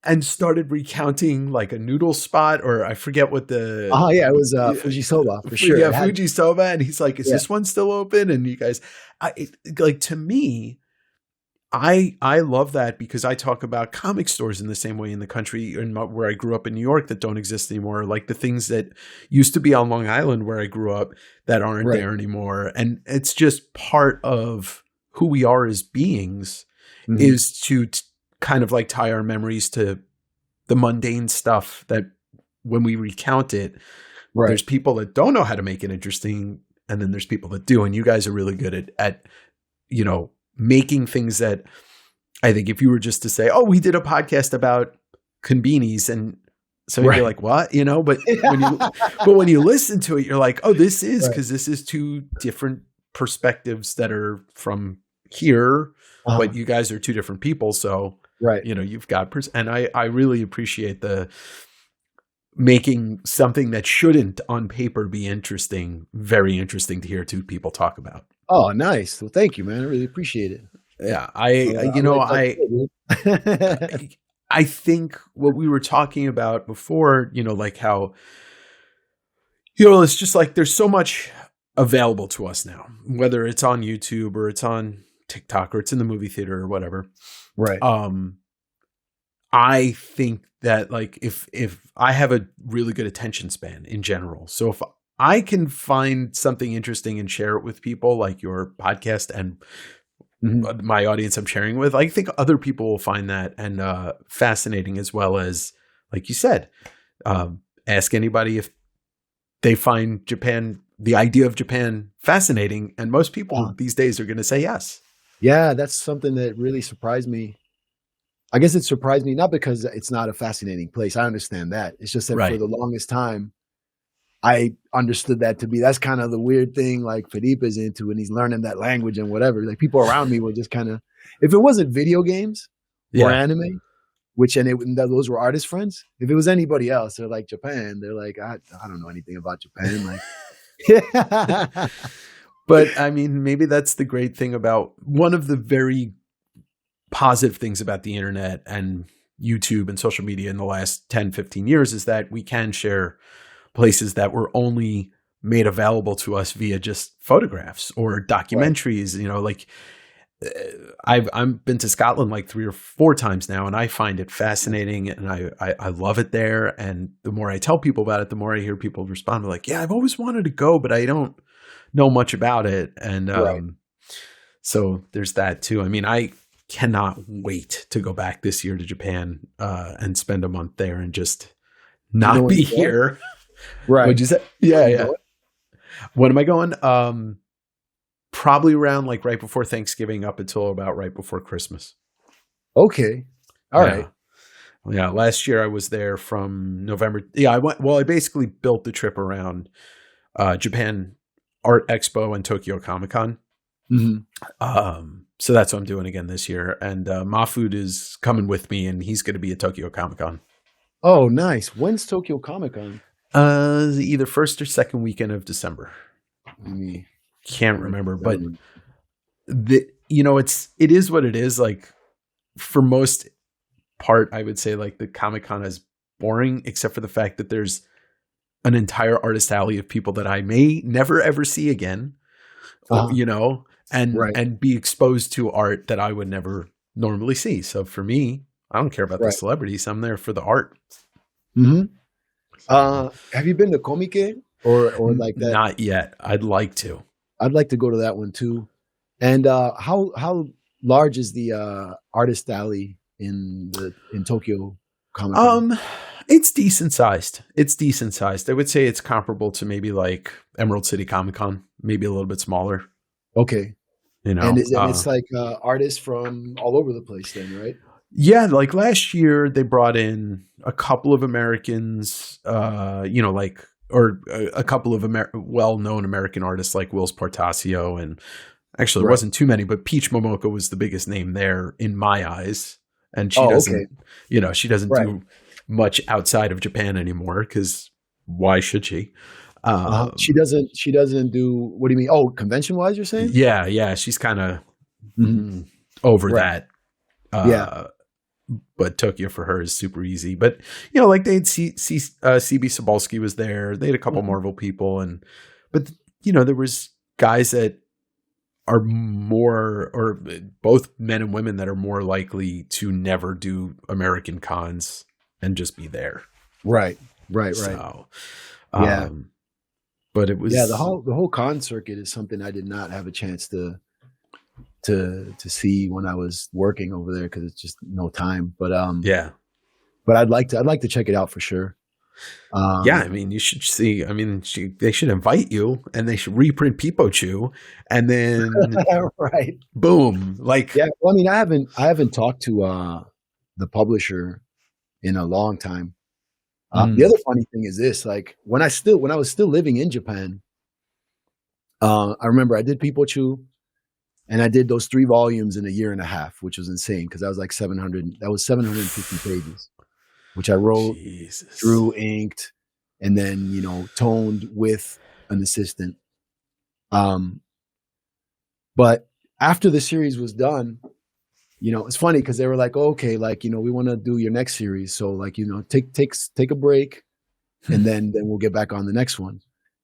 and started recounting like a noodle spot, or I forget what the it was Fujisoba for sure. Yeah, Fujisoba, and he's like, "Is this one still open?" And you guys, to me, I love that because I talk about comic stores in the same way in the country where I grew up in New York that don't exist anymore, like the things that used to be on Long Island where I grew up that aren't there anymore, and it's just part of who we are as beings is to kind of like tie our memories to the mundane stuff that when we recount it, there's people that don't know how to make it interesting. And then there's people that do. And you guys are really good at making things that I think if you were just to say, "Oh, we did a podcast about konbinis," and so you're like, "What?" But when you listen to it, you're like, "Oh, this is because this is two different perspectives that are from here, but you guys are two different people." So, you've got, and I really appreciate the making something that shouldn't on paper be interesting, very interesting to hear two people talk about. Oh, nice. Well, thank you, man. I really appreciate it. Yeah. I think what we were talking about before, like how, it's just like, there's so much available to us now, whether it's on YouTube or it's on TikTok or it's in the movie theater or whatever. Right. I think that like if I have a really good attention span in general, so if I can find something interesting and share it with people like your podcast and my audience I'm sharing with, I think other people will find that and fascinating, as well as, like you said, ask anybody if they find the idea of Japan fascinating, and most people these days are going to say yes. Yeah, that's something that really surprised me. I guess it surprised me, not because it's not a fascinating place. I understand that. It's just that for the longest time, I understood that to be, that's kind of the weird thing like Felipe is into, and he's learning that language and whatever. Like people around me were just kind of, if it wasn't video games or anime, those were artist friends. If it was anybody else, they're like Japan. They're like, I don't know anything about Japan. Like, but I mean, maybe that's the great thing about one of the very positive things about the internet and YouTube and social media in the last 10, 15 years is that we can share places that were only made available to us via just photographs or documentaries. Like I've been to Scotland like 3 or 4 times now, and I find it fascinating, and I love it there. And the more I tell people about it, the more I hear people respond like, "Yeah, I've always wanted to go, but I don't know much about it." And so there's that too. I mean, I cannot wait to go back this year to Japan and spend a month there and just not be here. Right. What'd you say? Yeah. When am I going? Probably around like right before Thanksgiving up until about right before Christmas. Okay. All right. Yeah. Last year I was there from November. Yeah. I basically built the trip around Japan Art Expo and Tokyo Comic-Con. So that's what I'm doing again this year. And Mahfood is coming with me, and he's going to be at Tokyo Comic-Con. Oh, nice. When's Tokyo Comic-Con? Either first or second weekend of December. Can't remember, but it is what it is. Like for most part, I would say like the Comic-Con is boring, except for the fact that there's an entire artist alley of people that I may never ever see again, and be exposed to art that I would never normally see. So for me, I don't care about the celebrities. I'm there for the art. Have you been to Comic? or like that? Not yet. I'd like to. I'd like to go to that one too. And how large is the artist alley in Tokyo Comic Con? It's decent sized. It's decent sized. I would say it's comparable to maybe like Emerald City Comic Con, maybe a little bit smaller. Okay. You know, and it's like artists from all over the place then, right? Yeah, like last year they brought in a couple of Americans, like, or a couple of well-known American artists like Wills Portacio, and actually there wasn't too many, but Peach Momoko was the biggest name there in my eyes, and she doesn't, she doesn't do much outside of Japan anymore because why should she? She doesn't do. What do you mean? Oh, convention wise, you're saying? Yeah, she's kind of over that. But Tokyo for her is super easy. But like they had CB Sobalski was there. They had a couple Marvel people, but there was guys that are more, or both men and women that are more likely to never do American cons and just be there. Right. So, yeah. But it was the whole con circuit is something I did not have a chance to see when I was working over there because it's just no time. But but I'd like to check it out for sure. I mean, you should see. I mean, they should invite you, and they should reprint Pipochu, and then right, boom, like Well, I mean, I haven't talked to the publisher in a long time. The other funny thing is this: like when I was still living in Japan, I remember I did Pipochu. And I did those 3 volumes in a year and a half, which was insane because that was like 750 pages, which I wrote, drew, inked, and then, toned with an assistant. But after the series was done, it's funny because they were like, oh, okay, like, we want to do your next series. So like, take a break and then we'll get back on the next one.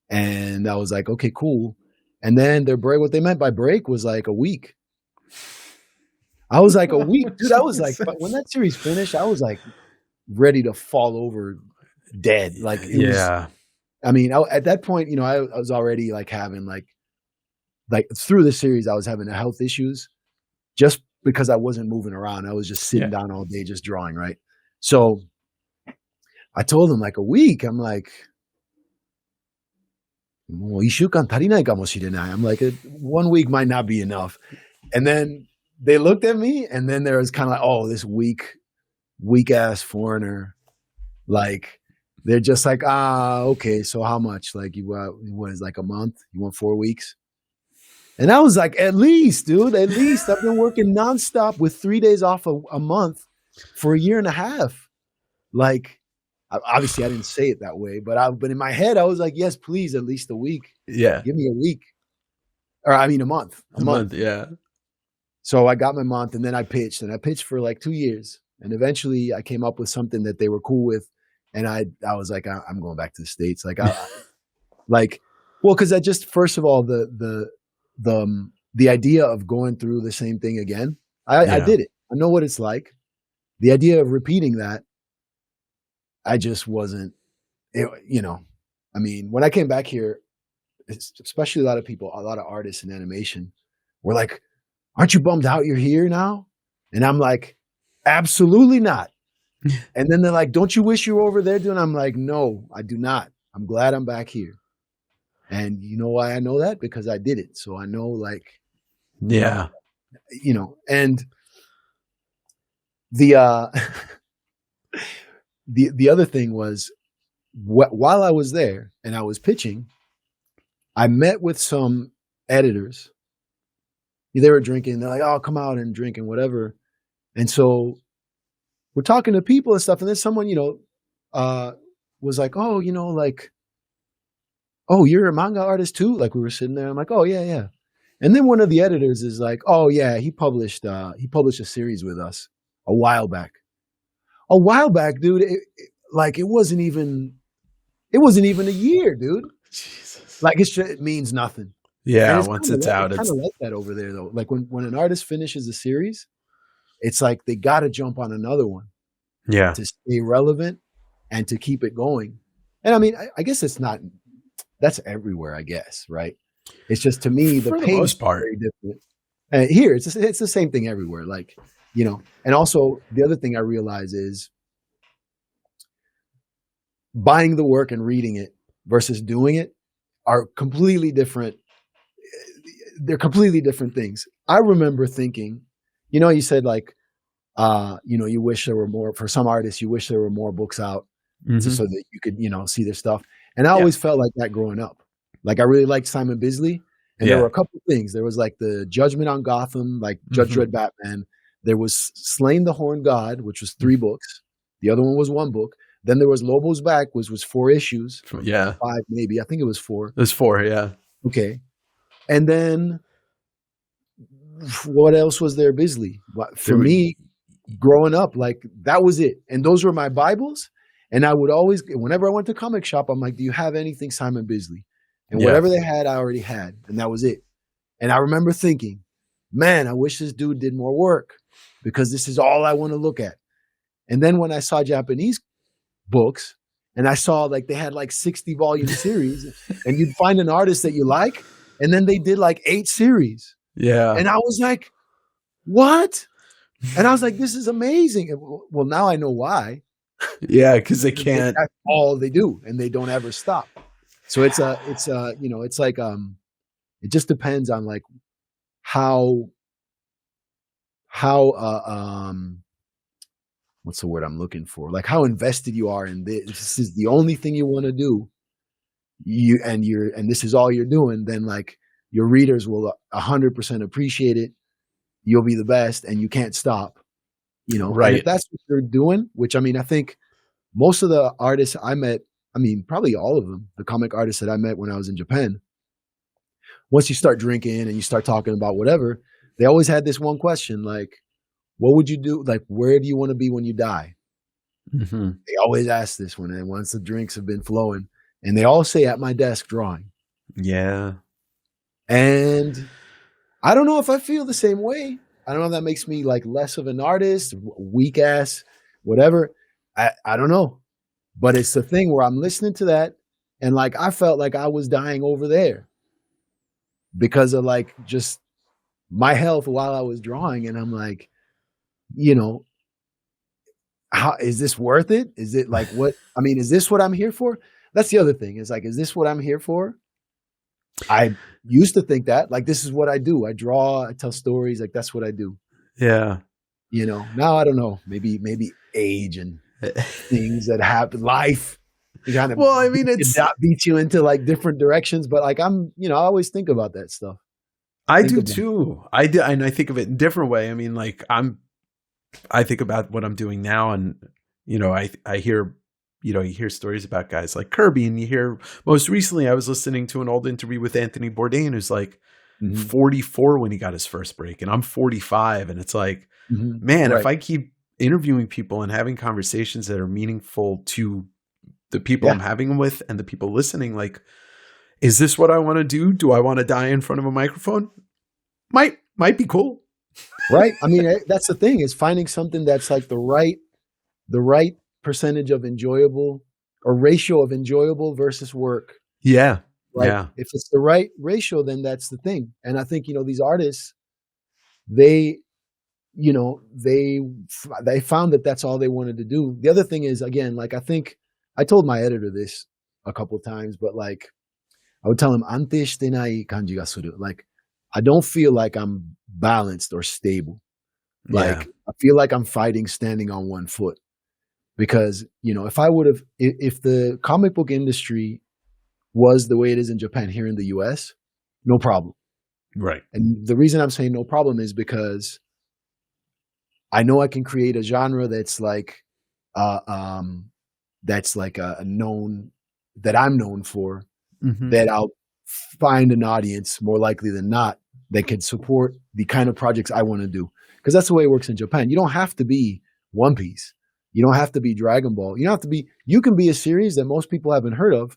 And I was like, okay, cool. And then their break, what they meant by break was like a week. I was like, a week, dude. I was like, but when that series finished, I was like ready to fall over dead. Like, it was, I mean, at that point, I was already like having like through the series, I was having health issues just because I wasn't moving around. I was just sitting down all day, just drawing. Right. So I told them like a week. I'm like, I'm like, 1 week might not be enough. And then they looked at me, and then there was kind of like, oh, this weak ass foreigner. Like, they're just like, okay, so how much? Like, you was like a month? You want 4 weeks? And I was like, at least, dude, at least. I've been working nonstop with 3 days off a month for a year and a half. Like, obviously I didn't say it that way, but in my head I was like, yes, please, at least a week. Yeah. Give me a week. Or I mean a month. A month, yeah. So I got my month, and then I pitched for like 2 years. And eventually I came up with something that they were cool with. And I was like, I'm going back to the States. Like, because I just, first of all, the idea of going through the same thing again, I did it. I know what it's like. The idea of repeating that, I just wasn't, I mean, when I came back here, especially a lot of artists in animation were like, aren't you bummed out you're here now? And I'm like, absolutely not. And then they're like, don't you wish you were over there doing? I'm like, no, I do not. I'm glad I'm back here. And you know why I know that? Because I did it. So I know, like, and the other thing was, while I was there and I was pitching, I met with some editors. They were drinking. They're like, oh, come out and drink and whatever. And so we're talking to people and stuff. And then someone, was like, oh, like, oh, you're a manga artist too? Like, we were sitting there. I'm like, oh, yeah. And then one of the editors is like, oh, yeah, he published a series with us a while back. A while back, dude, it wasn't even a year, dude. Jesus. Like, it means nothing. Yeah, once it's out, it's kind of like that over there, though. Like, when an artist finishes a series, it's like they got to jump on another one. Yeah. To stay relevant and to keep it going. And I mean, I guess it's not that's everywhere, I guess, right? It's just, to me, the For the pace most is part. very different. And here, it's the same thing everywhere. Like, you know, and also the other thing I realize is buying the work and reading it versus doing it are completely different. They're completely different things. I remember thinking, you know, you said like, you know, you wish there were more, for some artists, you wish there were more books out so that you could, you know, see their stuff. And I always felt like that growing up. Like I really liked Simon Bisley. And there were a couple of things. There was like the Judgment on Gotham, like Judge Dredd Batman. There was Slain the Horned God, which was 3 books. The other one was 1 book. Then there was Lobo's Back, which was 4 issues. 5 maybe. I think it was 4. It was 4, yeah. Okay. And then what else was there, Bisley? For me, growing up, like that was it. And those were my Bibles. And I would always, whenever I went to comic shop, I'm like, do you have anything Simon Bisley? And whatever they had, I already had. And that was it. And I remember thinking, man, I wish this dude did more work because this is all I want to look at. And then when I saw Japanese books and I saw like they had like 60 volume series and you'd find an artist that you like, and then they did like 8 series. Yeah. And I was like, what? And I was like, this is amazing. Well, now I know why. Yeah, because they can't. That's all they do, and they don't ever stop. So it's you know, it's like it just depends on like how what's the word I'm looking for? Like how invested you are in this. This is the only thing you want to do. And this is all you're doing. Then like your readers will 100% appreciate it. You'll be the best, and you can't stop. You know, right? And if that's what you're doing, which I mean, I think most of the artists I met, I mean, probably all of them, the comic artists that I met when I was in Japan, once you start drinking and you start talking about whatever, they always had this one question, like, what would you do? Like, where do you want to be when you die? They always ask this one. And once the drinks have been flowing, and they all say at my desk drawing. Yeah. And I don't know if I feel the same way. I don't know if that makes me like less of an artist, weak ass, whatever. I don't know. But it's the thing where I'm listening to that and like I felt like I was dying over there because of like just my health while I was drawing. And I'm like, you know, how is this worth it? Is it like what I mean, is this what I'm here for? That's the other thing. It's like, is this what I'm here for? I used to think that like this is what I do. I draw, I tell stories, like that's what I do. Yeah. You know, now I don't know. Maybe age and things that happen, life. Kind of well, I mean, it beats you into like different directions, but like I'm, you know, I always think about that stuff. I do too. I do, and I think of it in a different way. I mean, like I think about what I'm doing now, and you know, I hear, you know, you hear stories about guys like Kirby, and you hear most recently I was listening to an old interview with Anthony Bourdain, who's like 44 when he got his first break, and I'm 45, and it's like, man, if I keep interviewing people and having conversations that are meaningful to the people I'm having them with and the people listening, like, is this what I want to do? Do I want to die in front of a microphone? Might be cool. Right. I mean, that's the thing, is finding something that's like the right percentage of enjoyable or ratio of enjoyable versus work. Yeah. Right? Yeah. If it's the right ratio, then that's the thing. And I think, you know, these artists, they found that that's all they wanted to do. The other thing is, again, like I think I told my editor this a couple of times, but like I would tell him, "Ante shite nai kanji ga suru." Like I don't feel like I'm balanced or stable. Like I feel like I'm fighting standing on one foot. Because, you know, if the comic book industry was the way it is in Japan here in the US, no problem. Right. And the reason I'm saying no problem is because I know I can create a genre that's like a known, that I'm known for, that I'll find an audience more likely than not that can support the kind of projects I want to do. Because that's the way it works in Japan. You don't have to be One Piece. You don't have to be Dragon Ball. You can be a series that most people haven't heard of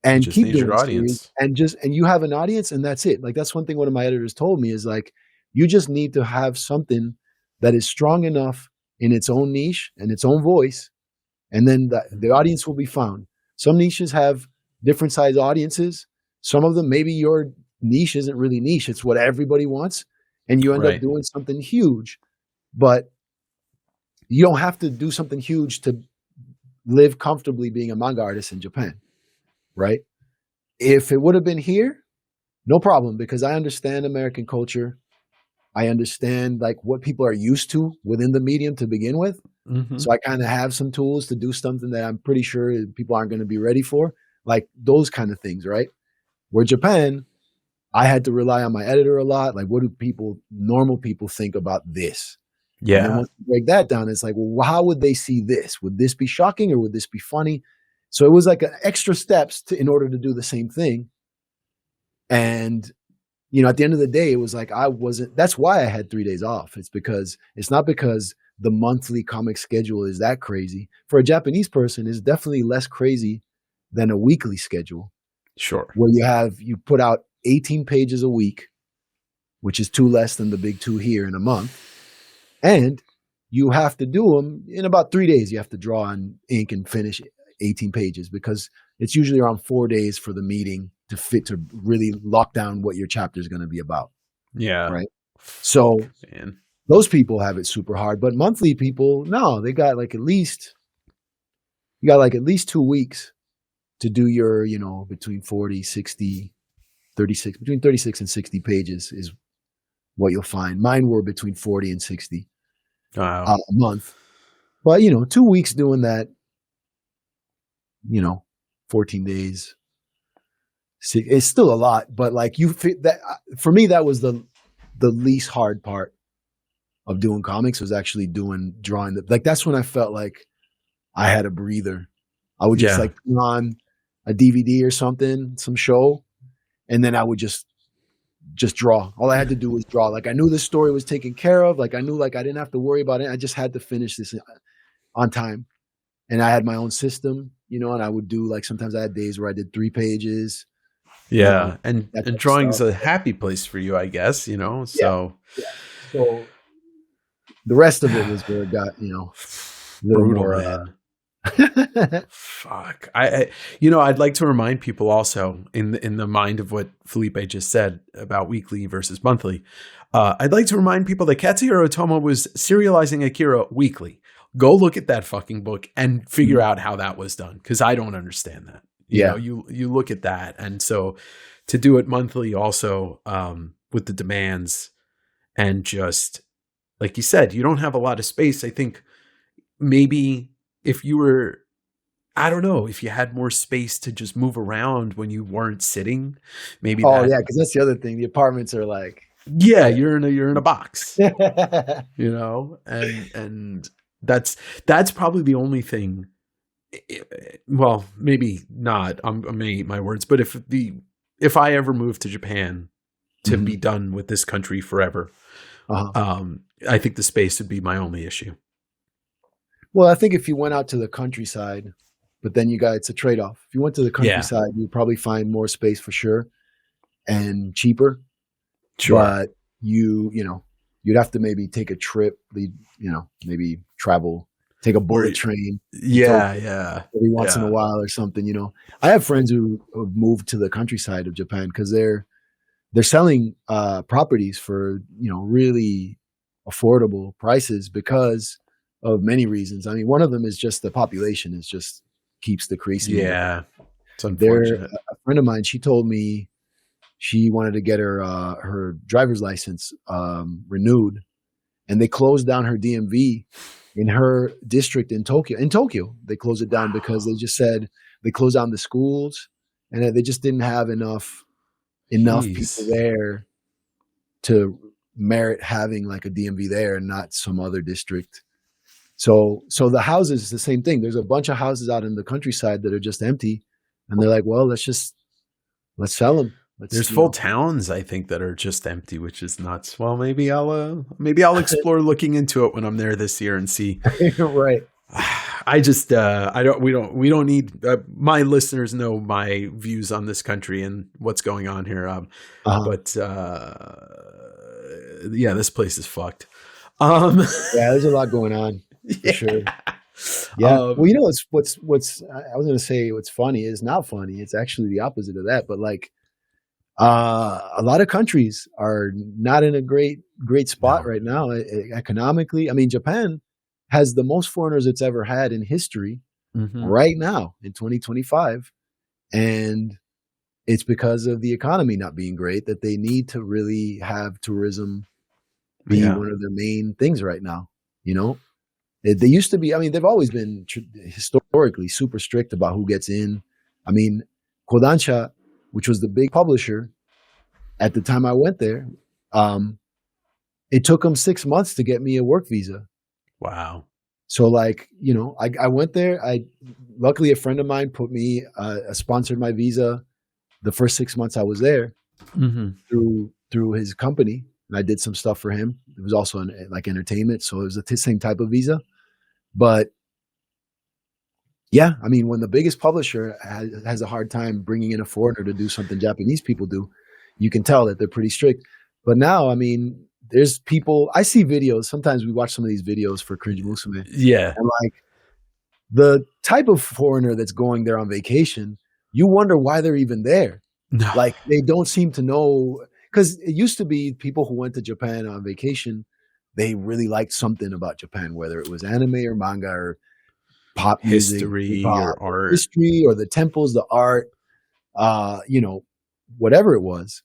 and keep doing your audience and you have an audience, and that's it. Like that's one thing one of my editors told me is like, you just need to have something that is strong enough in its own niche and its own voice. And then the audience will be found. Some niches have different size audiences. Some of them, maybe your niche isn't really niche. It's what everybody wants. And you end up doing something huge. But you don't have to do something huge to live comfortably being a manga artist in Japan, right? If it would have been here, no problem, because I understand American culture. I understand like what people are used to within the medium to begin with. Mm-hmm. So I kind of have some tools to do something that I'm pretty sure people aren't going to be ready for, like those kind of things, right? Where Japan, I had to rely on my editor a lot. Like, what do normal people think about this? Yeah. And then once you break that down, it's like, well, how would they see this? Would this be shocking or would this be funny? So it was like extra steps in order to do the same thing. And, you know, at the end of the day, it was like, that's why I had 3 days off. It's not because the monthly comic schedule is that crazy. For a Japanese person, it's definitely less crazy than a weekly schedule. Sure. Where you put out 18 pages a week, which is 2 less than the big 2 here in a month. And you have to do them in about 3 days. You have to draw on ink and finish 18 pages because it's usually around 4 days for the meeting to really lock down what your chapter is going to be about. Yeah. Right. So those people have it super hard, but monthly people, no, they got like at least 2 weeks to do your, you know, between 40, 60, 36, between 36 and 60 pages is what you'll find. Mine were between 40 and 60 a month. But, you know, 2 weeks doing that, you know, 14 days, it's still a lot. But like that, for me, that was the least hard part of doing comics was actually drawing. Like that's when I felt like I had a breather. I would just like put on a DVD or something, some show, and then I would just draw. All I had to do was draw. Like I knew the story was taken care of. Like I knew like I didn't have to worry about it. I just had to finish this on time. And I had my own system, you know, and I would do like sometimes I had days where I did 3 pages. Yeah. And drawing's a happy place for you, I guess, you know. So So the rest of it was where it got, you know, a little brutal, more man. Fuck. You know, I'd like to remind people also in the mind of what Felipe just said about weekly versus monthly. I'd like to remind people that Katsuhiro Otomo was serializing Akira weekly. Go look at that fucking book and figure out how that was done. Cause I don't understand that. You know, you look at that. And so to do it monthly also, with the demands and just like you said, you don't have a lot of space. I think maybe if you were, I don't know, if you had more space to just move around when you weren't sitting, maybe. Oh yeah, because that's the other thing. The apartments are like, yeah, you're in a box, you know, and that's probably the only thing. Well, maybe not. I may eat my words, but if I ever moved to Japan to be done with this country forever, I think the space would be my only issue. Well, I think if you went out to the countryside, but then it's a trade-off. If you went to the countryside, you'd probably find more space for sure and cheaper. Sure. But you know, you'd have to maybe take a trip, you know, maybe travel, take a bullet train. Yeah. Every once in a while or something, you know. I have friends who have moved to the countryside of Japan because they're selling properties for, you know, really affordable prices because of many reasons. I mean, one of them is just the population is just keeps decreasing. Yeah. It's unfortunate. A friend of mine, she told me she wanted to get her driver's license renewed, and they closed down her DMV in her district in Tokyo. In Tokyo, they closed it down because they just said they closed down the schools and they just didn't have enough people there to merit having like a DMV there and not some other district. So the houses is the same thing. There's a bunch of houses out in the countryside that are just empty, and they're like, well, let's sell them. There's full towns, I think, that are just empty, which is nuts. Well, maybe I'll explore looking into it when I'm there this year and see. Right. I just we don't need my listeners know my views on this country and what's going on here. But this place is fucked. Yeah, there's a lot going on for sure. Yeah. Well, you know, what's I was gonna say what's funny is not funny. It's actually the opposite of that. But like a lot of countries are not in a great spot No. right now economically. I mean, Japan has the most foreigners it's ever had in history right now in 2025. And it's because of the economy not being great that they need to really have tourism be one of their main things right now. You know, they used to be, I mean, they've always been historically super strict about who gets in. I mean, Kodansha, which was the big publisher at the time I went there, it took them 6 months to get me a work visa. Wow. So like, you know, I went there. Luckily a friend of mine put me, sponsored my visa the first 6 months I was there through his company. And I did some stuff for him. It was also like entertainment. So it was the same type of visa. But yeah, I mean, when the biggest publisher has a hard time bringing in a foreigner to do something Japanese people do, you can tell that they're pretty strict. But now, I mean, there's people, I see videos. Sometimes we watch some of these videos for Cringe Musume. Yeah. And like the type of foreigner that's going there on vacation, you wonder why they're even there. No. Like they don't seem to know, because it used to be people who went to Japan on vacation, they really liked something about Japan, whether it was anime or manga or pop music, history or art, history or the temples, the art, you know, whatever it was.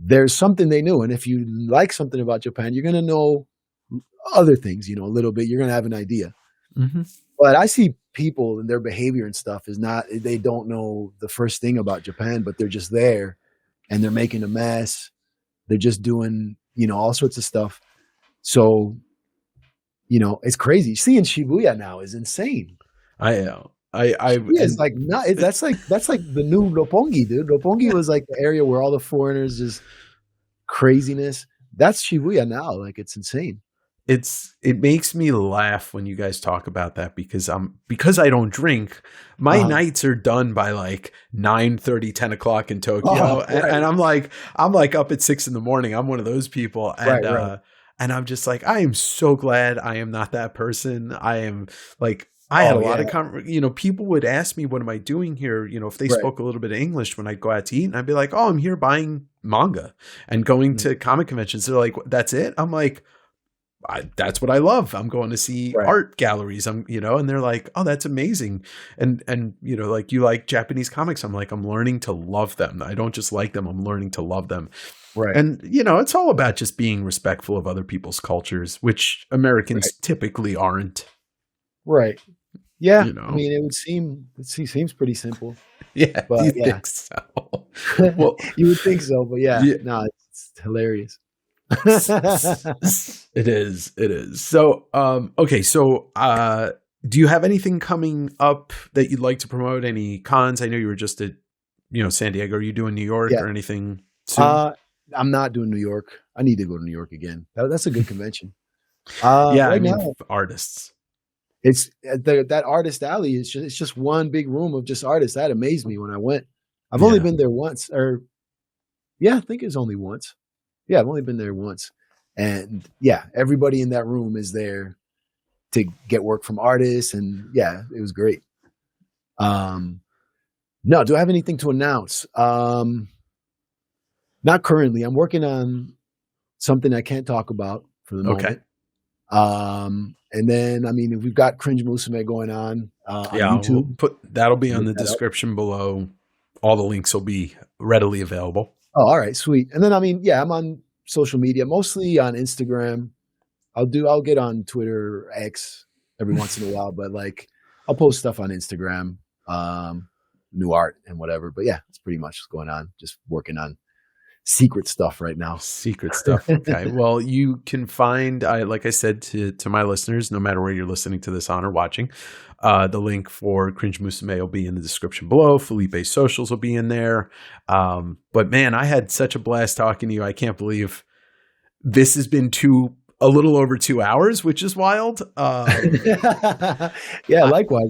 There's something they knew. And if you like something about Japan, you're going to know other things, you know, a little bit. You're going to have an idea. But I see people and their behavior and stuff is not, they don't know the first thing about Japan, but they're just there and they're making a mess. They're just doing, you know, all sorts of stuff. So, you know, it's crazy. Seeing Shibuya now is insane. It's like not. That's like the new Roppongi, dude. Roppongi was like the area where all the foreigners just craziness. That's Shibuya now. Like it's insane. It makes me laugh when you guys talk about that because I don't drink. My nights are done by like 9:30, 10 o'clock in Tokyo, and I'm like up at 6 a.m. I'm one of those people, and and I'm just like, I am so glad I am not that person. I am like, I had a lot of, you know, people would ask me, what am I doing here? You know, if they spoke a little bit of English when I'd go out to eat, and I'd be like, oh, I'm here buying manga and going to comic conventions. They're like, that's it? I'm like, that's what I love. I'm going to see art galleries. You know, and they're like, oh, that's amazing. And, you know, like you like Japanese comics. I'm like, I'm learning to love them. I don't just like them. I'm learning to love them. Right. And, you know, it's all about just being respectful of other people's cultures, which Americans typically aren't. Right. Yeah. You know? I mean, it seems pretty simple. Yeah. But you think so? Well, you would think so, but no, it's hilarious. It is. So, okay. So, do you have anything coming up that you'd like to promote? Any cons? I know you were just at, you know, San Diego. Are you doing New York or anything soon? I'm not doing New York. I need to go to New York again. That's a good convention. I mean, now, artists. It's that artist alley. It's just one big room of just artists. That amazed me when I went. I've only been there once, I think it was only once. Yeah, I've only been there once, and everybody in that room is there to get work from artists, and it was great. No, do I have anything to announce? Not currently. I'm working on something I can't talk about for the moment. And then, I mean, we've got Cringe Musume going on YouTube. That'll be on the description below. All the links will be readily available. Oh, all right, sweet. And then, I mean, I'm on social media, mostly on Instagram. I'll get on Twitter, X every once in a while, but like I'll post stuff on Instagram, new art and whatever. But it's pretty much what's going on. Just working on secret stuff right now. Secret stuff. Okay. Well, you can find, like I said to my listeners, no matter where you're listening to this on or watching, the link for Cringe Musume will be in the description below. Felipe's socials will be in there. But man, I had such a blast talking to you. I can't believe this has been a little over 2 hours, which is wild. Likewise,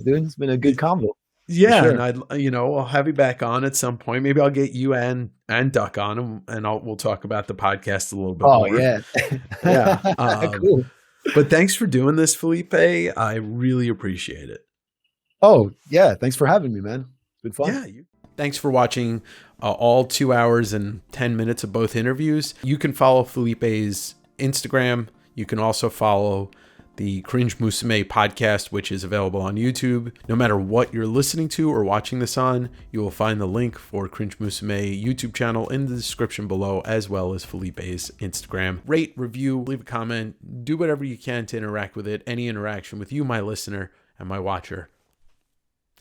dude. It's been a good convo. Yeah, sure. And I'll have you back on at some point. Maybe I'll get you and Duck on, and we'll talk about the podcast a little bit more. Yeah. Cool. But thanks for doing this, Felipe. I really appreciate it. Oh, yeah. Thanks for having me, man. It's been fun. Yeah. Thanks for watching all 2 hours and 10 minutes of both interviews. You can follow Felipe's Instagram. You can also follow the Cringe Musume podcast, which is available on YouTube. No matter what you're listening to or watching this on, you will find the link for Cringe Musume YouTube channel in the description below, as well as Felipe's Instagram. Rate, review, leave a comment, do whatever you can to interact with it. Any interaction with you, my listener and my watcher,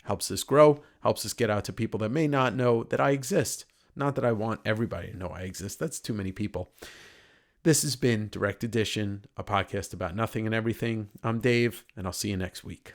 helps us grow, helps us get out to people that may not know that I exist. Not that I want everybody to know I exist. That's too many people. This has been Direct Edition, a podcast about nothing and everything. I'm Dave, and I'll see you next week.